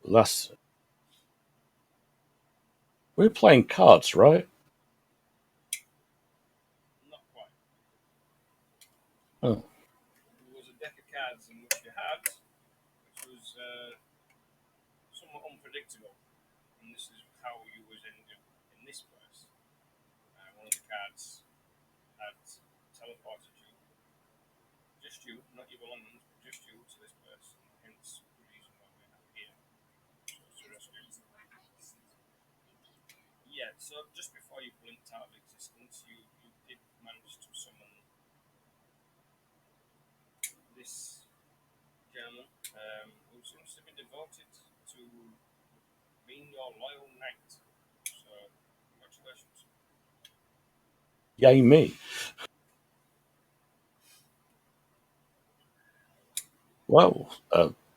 last? We were playing cards, right? Not quite. Oh. There was a deck of cards in which you had, which was somewhat unpredictable. And this is how you was in this place. One of the cards had teleported you, just you, not your belongings, but just you to this place. Hence the reason why we're not here. So to rescue. Yeah, so just before you blinked out of existence, you did manage to summon this gentleman who seems to be devoted to being your loyal knight. So, congratulations. Yay me. Well,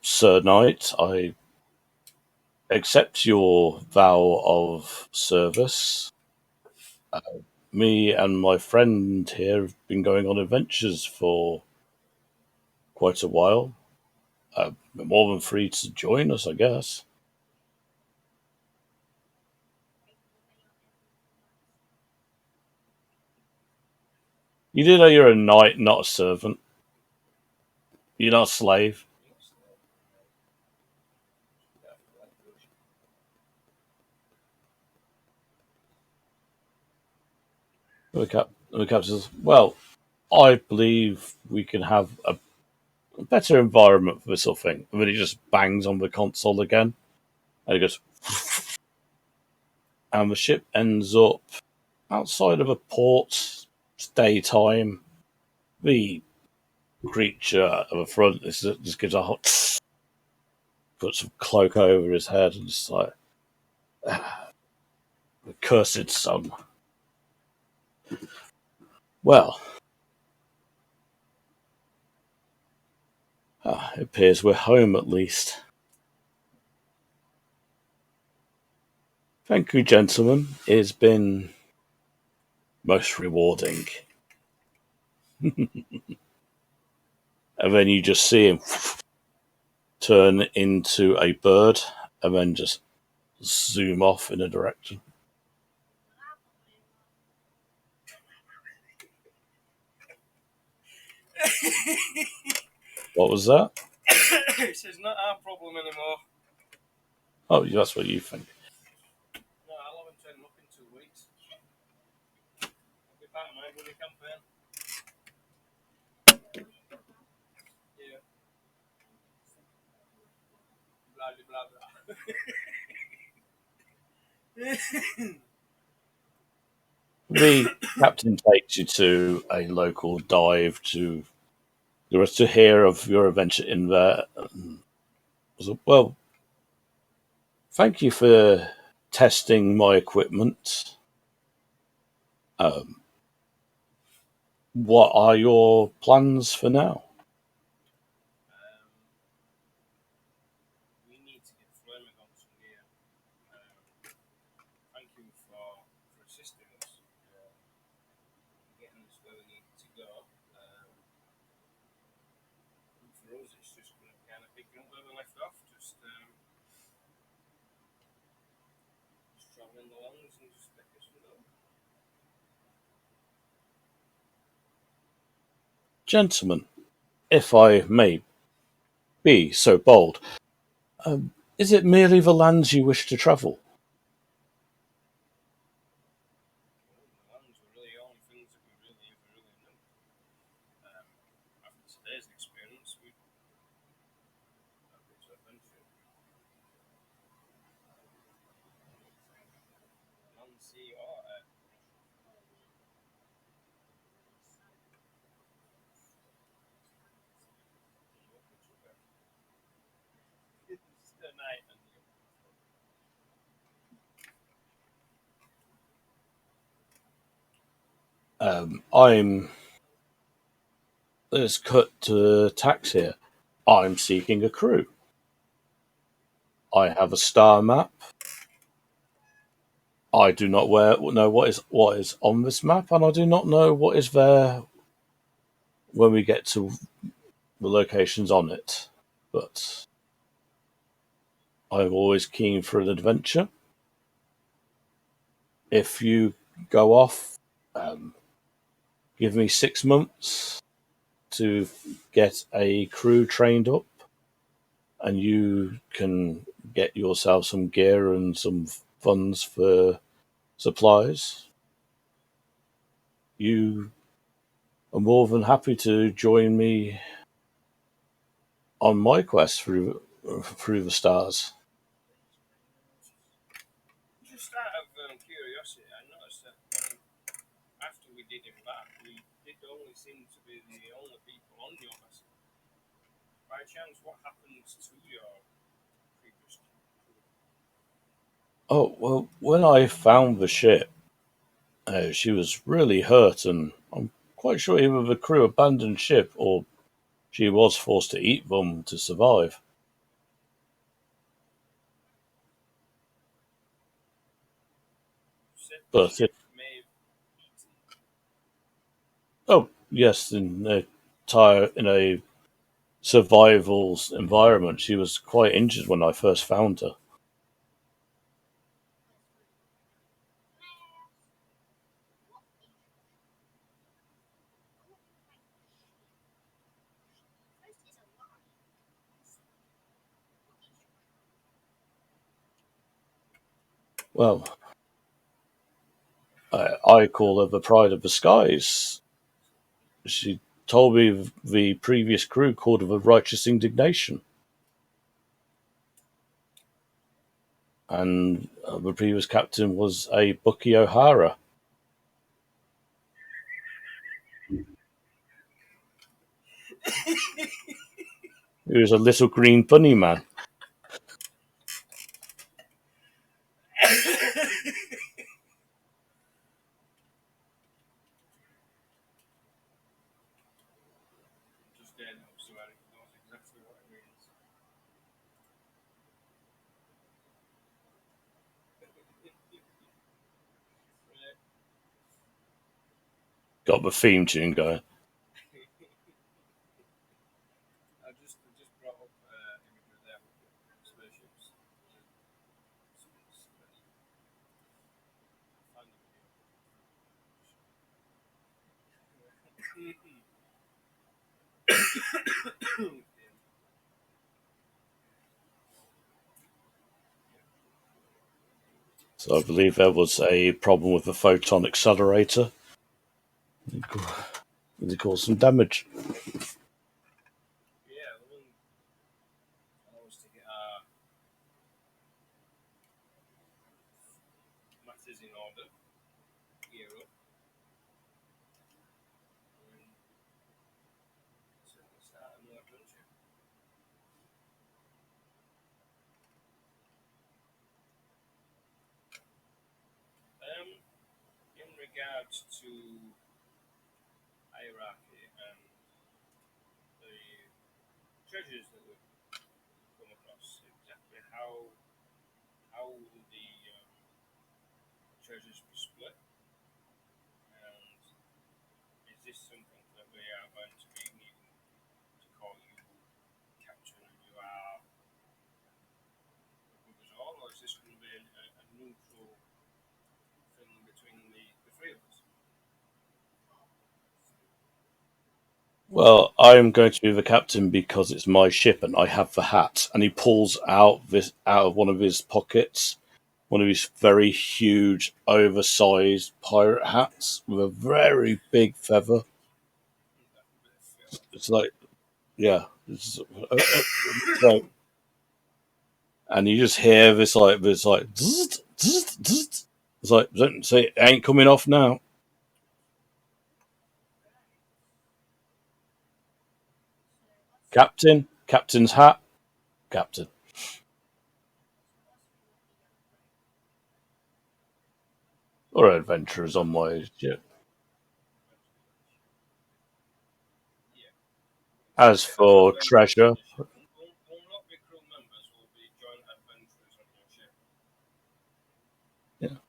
Sir Knight, I accept your vow of service. Me and my friend here have been going on adventures for quite a while. We're more than free to join us, I guess. You do know you're a knight, not a servant. You're not a slave. The captain says, well, I believe we can have a better environment for this sort of thing. And then he just bangs on the console again. And he goes, and the ship ends up outside of a port. It's daytime. The creature at the front just gives a hot, puts a cloak over his head and just like, the cursed sun. Well, it appears we're home at least. Thank you, gentlemen. It's been most rewarding. And then you just see him turn into a bird and then just zoom off in a direction. What was that? This is not our problem anymore. Oh, that's what you think. No, I'll have him turn up in 2 weeks. I'll be part of my money campaign. Yeah. Blah, blah, blah. The captain takes you to a local dive to hear of your adventure in there. Well, thank you for testing my equipment. Um, what are your plans for now? We need to get Flamagon some gear. Thank you for assisting us getting us where we need to go. For us, it's just kind of picking up where we left off, just travelling the lands and just take us from there. Gentlemen, if I may be so bold, is it merely the lands you wish to travel? The lands were really the only things that we really ever really knew. After today's experience, we have this adventure. Land, sea, or air. It's the night and I'm. Let's cut to tax here. I'm seeking a crew. I have a star map. I do not know what is on this map, and I do not know what is there when we get to the locations on it. But I'm always keen for an adventure. If you go off, um, give me 6 months to get a crew trained up, and you can get yourself some gear and some funds for supplies. You are more than happy to join me on my quest through the stars. just out of curiosity, I noticed that after we did him back, we did only seem to be the only people on your vessel. By chance, what happens to your previous crew? Oh well, when I found the ship, she was really hurt, and I'm quite sure either the crew abandoned ship or she was forced to eat them to survive. You said the But ship may have eaten. oh yes, in a survival environment, she was quite injured when I first found her. Well, I call her the pride of the skies. She told me the previous crew called her the righteous indignation, and the previous captain was a Bucky O'Hara. He was a little green bunny man. Just dead, so I knows exactly what it means. Right. Got the theme tune going. I just brought up imagery there with the spaceships. Find the video. So I believe there was a problem with the photon accelerator. It caused some damage. Yeah, allows to get our matters in order, gear up, and start a new adventure. In regards to hierarchy and the treasures that we've come across, exactly how will the treasures be split, and is this something that we are going to be needing to call you captain and you are with us all, or is this going to be a neutral thing between the three of us? Well, I'm going to be the captain because it's my ship and I have the hat. And he pulls out of one of his pockets, one of his very huge, oversized pirate hats with a very big feather. It's like, yeah, and you just hear this zzz, zzz, zzz. It's like, don't say it ain't coming off now. Captain's hat, captain. Or adventurers on my ship. Yeah. As for treasure, Will not be crew members, will be joint adventurers on your ship.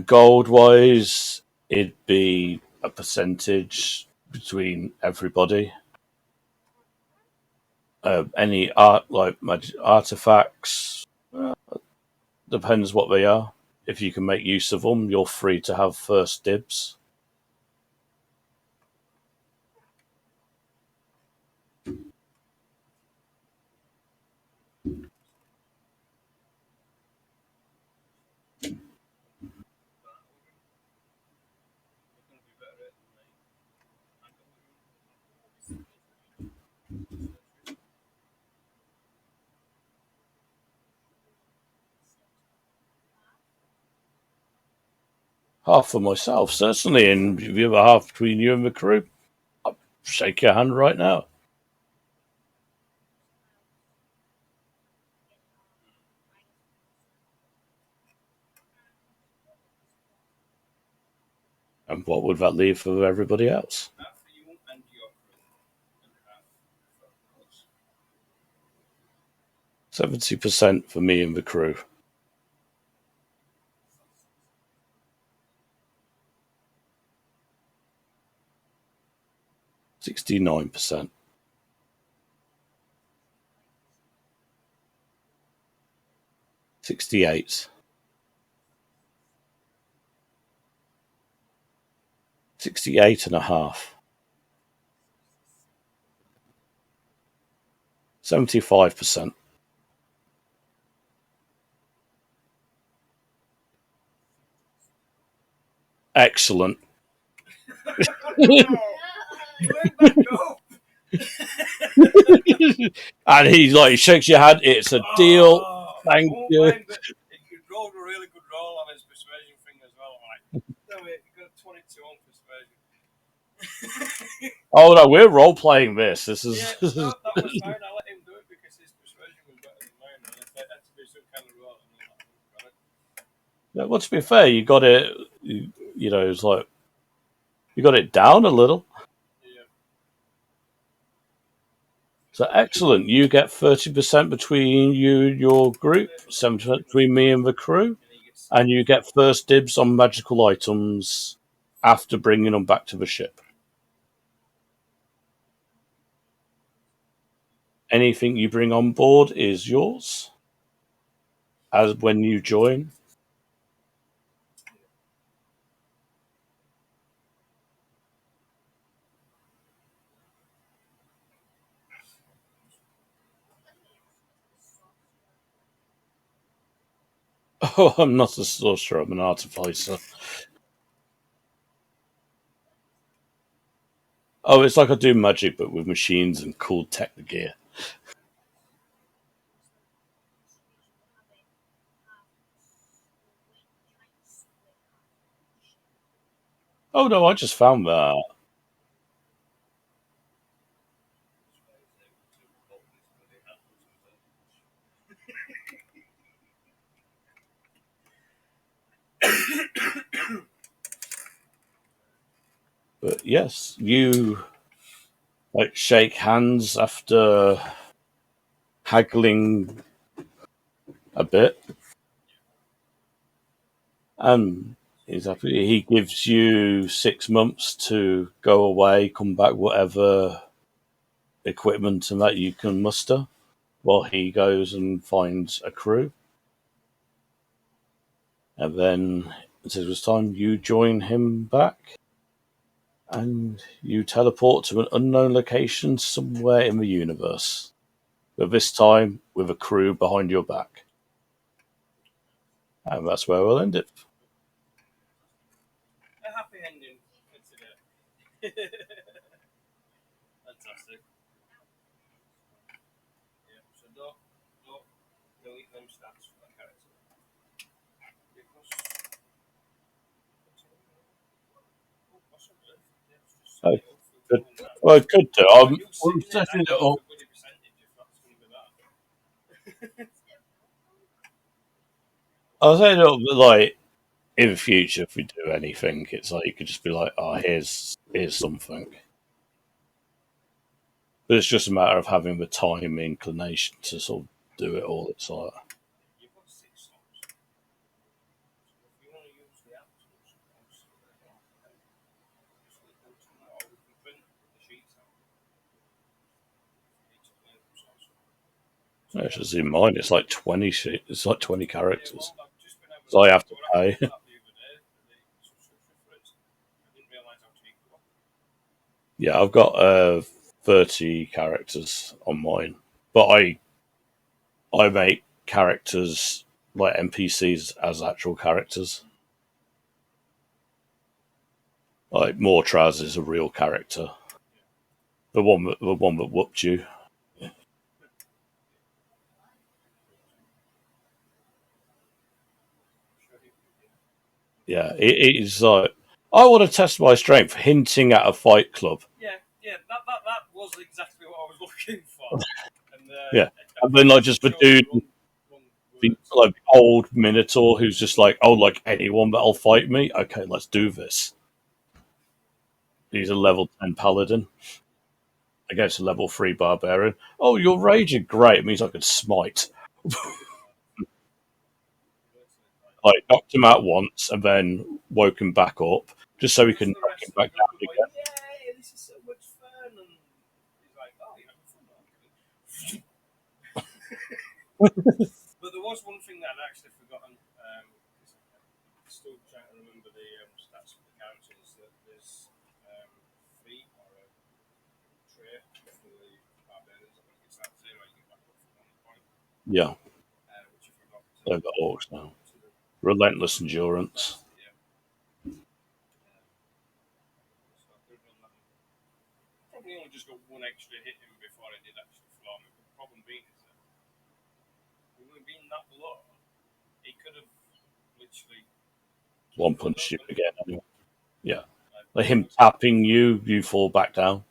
gold wise, it'd be a percentage between everybody. Any art like magic artifacts depends what they are. If you can make use of them, you're free to have first dibs. Half for myself, certainly, and the other half between you and the crew. I'll shake your hand right now. And what would that leave for everybody else? Half for you and your crew, and half for us. 70% for me and the crew. 69%. 68. 68 and a half. 75%. Excellent. Where'd that go? And he shakes your hand. It's a deal. Thank you. Mind that he rolled a really good roll on his persuasion thing as well. Like, no, wait, he got 22 on persuasion. Oh no, we're role playing this. This is. Yeah, no, that was fine. I let him do it because his persuasion was better than mine. And if it had to be some kind of roll, and then I got it. Well, to be fair, you got it. You know, it's like you got it down a little. Yeah. So excellent. You get 30% between you and your group, 7% between me and the crew, and you get first dibs on magical items after bringing them back to the ship. Anything you bring on board is yours. As when you join. Oh, I'm not a sorcerer. I'm an artificer. Oh, it's like I do magic, but with machines and cool tech gear. Oh no, I just found that. But yes, you like shake hands after haggling a bit, and he's happy. He gives you 6 months to go away, come back, whatever equipment and that you can muster, while he goes and finds a crew. And then it was time you join him back, and you teleport to an unknown location somewhere in the universe. But this time with a crew behind your back. And that's where we'll end it. A happy ending for today. Fantastic. Yeah, so don't delete them stats for that character. Because possibly, yeah, just set I it up for could, doing that. well, I could do. Well, you I'm sitting there, setting that it goes up. a goody percentage if that's going to be that. I'll set it up like in the future if we do anything. It's like you could just be like, oh, here's something. But it's just a matter of having the time and inclination to sort of do it all. It's like, You've got 6 slots. So if you want to use the apps, obviously, just leave them tomorrow. We can print the sheets out. Need to play them so it's just in mine. It's like 20 shit. It's like 20 yeah, characters. well, I've just been able So I have to we were pay. having that the other day for the subscription for it. I didn't realise how cheap it was. Yeah, I've got 30 characters on mine, but I make characters like NPCs as actual characters. Like Mortraz is a real character, the one that whooped you. Yeah, it is like I want to test my strength, hinting at a fight club. Yeah, that was exactly what I was looking for. And Yeah, I and then like just the chose dude, the wrong the words. like old Minotaur, who's just like, oh, like anyone that'll fight me. Okay, let's do this. He's a level 10 paladin against a level 3 barbarian. Oh, you're raging. Great. It means I could smite. I knocked him out once and then woke him back up just so he Because can the knock rest him of the back group were going, down yay, this is so much fun. And he's like, oh, you're having fun, aren't you? again. But there was one thing that I'd actually forgotten. Still trying to remember the stats of the characters. That there's fee or a trait for the barbarians. I think it's that 0. You get back up for 1 point, Yeah, which I forgot they've got orcs now. to the Relentless endurance. yeah. So I could have done that. Probably only just got one extra hit in before I did actually floor me. But the problem being is that when we've been that low, he could have literally One killed punch us, you couldn't he? again. Anyway. Yeah. Like, Like him tapping you, you fall back down.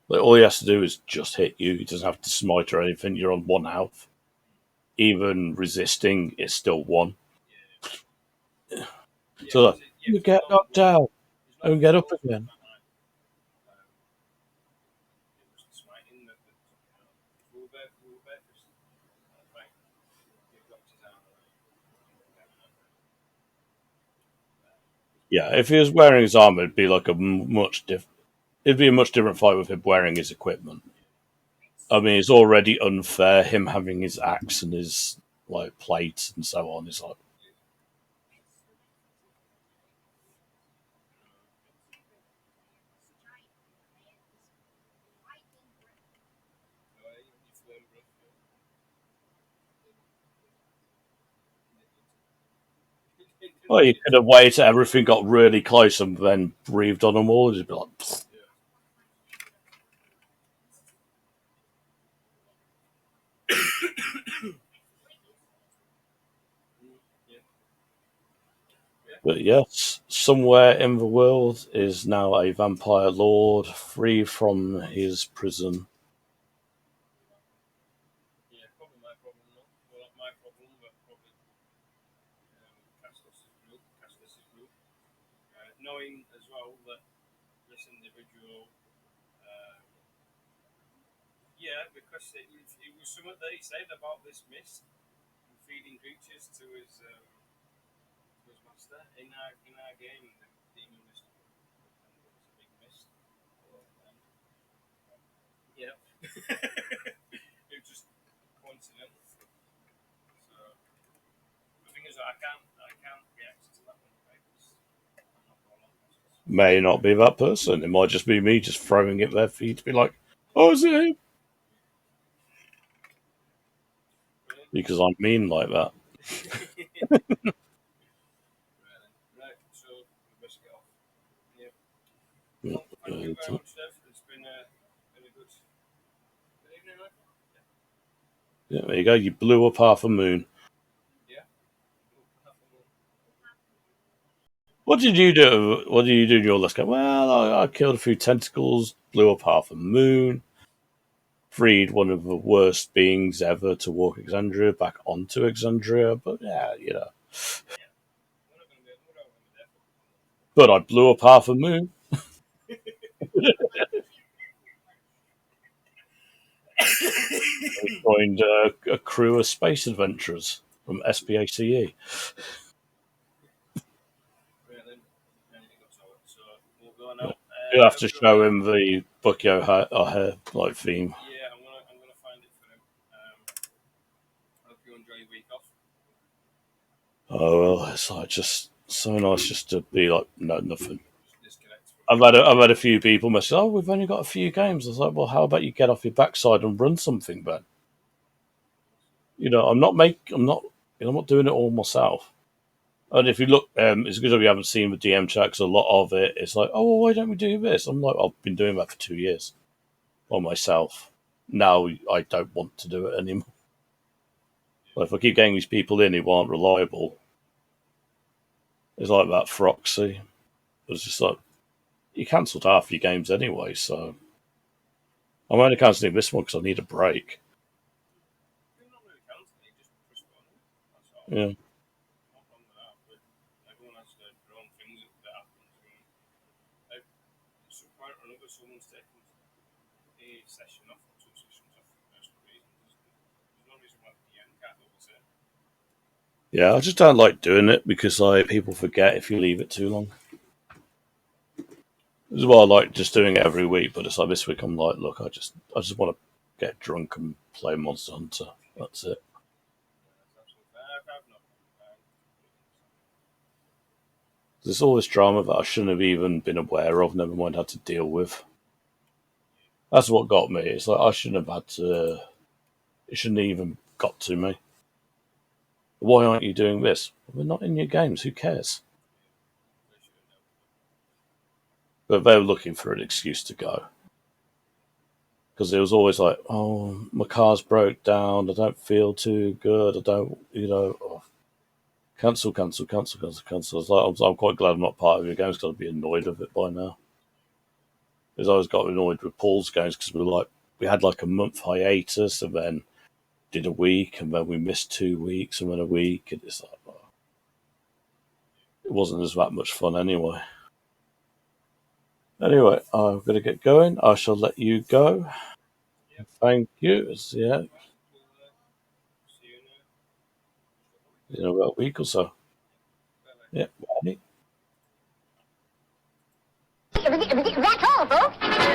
Like all he has to do is just hit you. He doesn't have to smite or anything. You're on 1 health. Even resisting, it's still 1. yeah, So like, because you get knocked down there's no and get up controls with again. that night. It was the smiting that we were back just right. He dropped his arm away. Yeah, if he was wearing his armor, it'd be like a It'd be a much different fight with him wearing his equipment. I mean, it's already unfair him having his axe and his like plate and so on. It's like, Well, you could have waited till everything got really close and then breathed on them all. Just be like, pfft. But yes, somewhere in the world is now a vampire lord free from his prison. Yeah, probably my problem, though. Well, not my problem, but probably Castus's group. Knowing as well that this individual, yeah, because it was something that he said about this mist and feeding creatures to his master in our game. The demon mist was a big mist. Yeah, it was just coincidental. So the thing is, I can't get access to that one, right? I'm not going on this. May not be that person. It might just be me just throwing it there for you to be like, oh, is it him? Brilliant. Because I'm mean like that. Right, so we best get off. Yeah. Well, thank you very much, Dev. It's been a good evening, right? Yeah, there you go. You blew up half a moon. Yeah. What did you do? What did you do in your last game? Well, I killed a few tentacles, blew up half a moon, freed one of the worst beings ever to walk Exandria back onto Exandria. But yeah, you know. We're not going to be there. But I blew up half a moon. I joined a crew of space adventurers from SPACE. Right then. So we'll go now. You'll have to show him the Buckyo hair like theme. Yeah, I'm gonna find it for him. Hope you enjoy your week off. Oh well, it's like just so nice just to be like no nothing. Just disconnect. I've had a few people message. Oh, we've only got a few games. I was like, well, how about you get off your backside and run something, Ben? You know, I'm not doing it all myself. And if you look, it's good that we haven't seen the DM chat because a lot of it is like, oh, well, why don't we do this? I'm like, I've been doing that for 2 years by myself. Now I don't want to do it anymore. Like, if I keep getting these people in who aren't reliable, it's like that Froxy. It's just like, you cancelled half your games anyway, so I'm only cancelling this one because I need a break. You're not really counting. You just postpone it. That's all. Yeah. Not wrong with that, but everyone has their own things that happen. At some point or another, someone's taken a session off or 2 sessions off for personal reasons. There's no reason why the DM can't overturn. Yeah, I just don't like doing it because like people forget if you leave it too long. This is why I like just doing it every week, but it's like this week I'm like, look, I just want to get drunk and play Monster Hunter. That's it. That's absolutely fair. I've not. There's all this drama that I shouldn't have even been aware of, never mind had to deal with. That's what got me. It's like I shouldn't have had to. It shouldn't have even got to me. Why aren't you doing this? We're not in your games. Who cares? But they were looking for an excuse to go. Because it was always like, oh, my car's broke down. I don't feel too good. I don't, oh, cancel. I was like, I'm quite glad I'm not part of your games because I'd be annoyed with it by now. Because I always got annoyed with Paul's games because we had like a month hiatus and then did a week and then we missed 2 weeks and then a week. And it's like, oh, it wasn't as that much fun anyway. Anyway, I'm going to get going. I shall let you go. Yep. Thank you. Yeah. See you In about a week or so. Bye. Yeah. Bye. That's all, folks.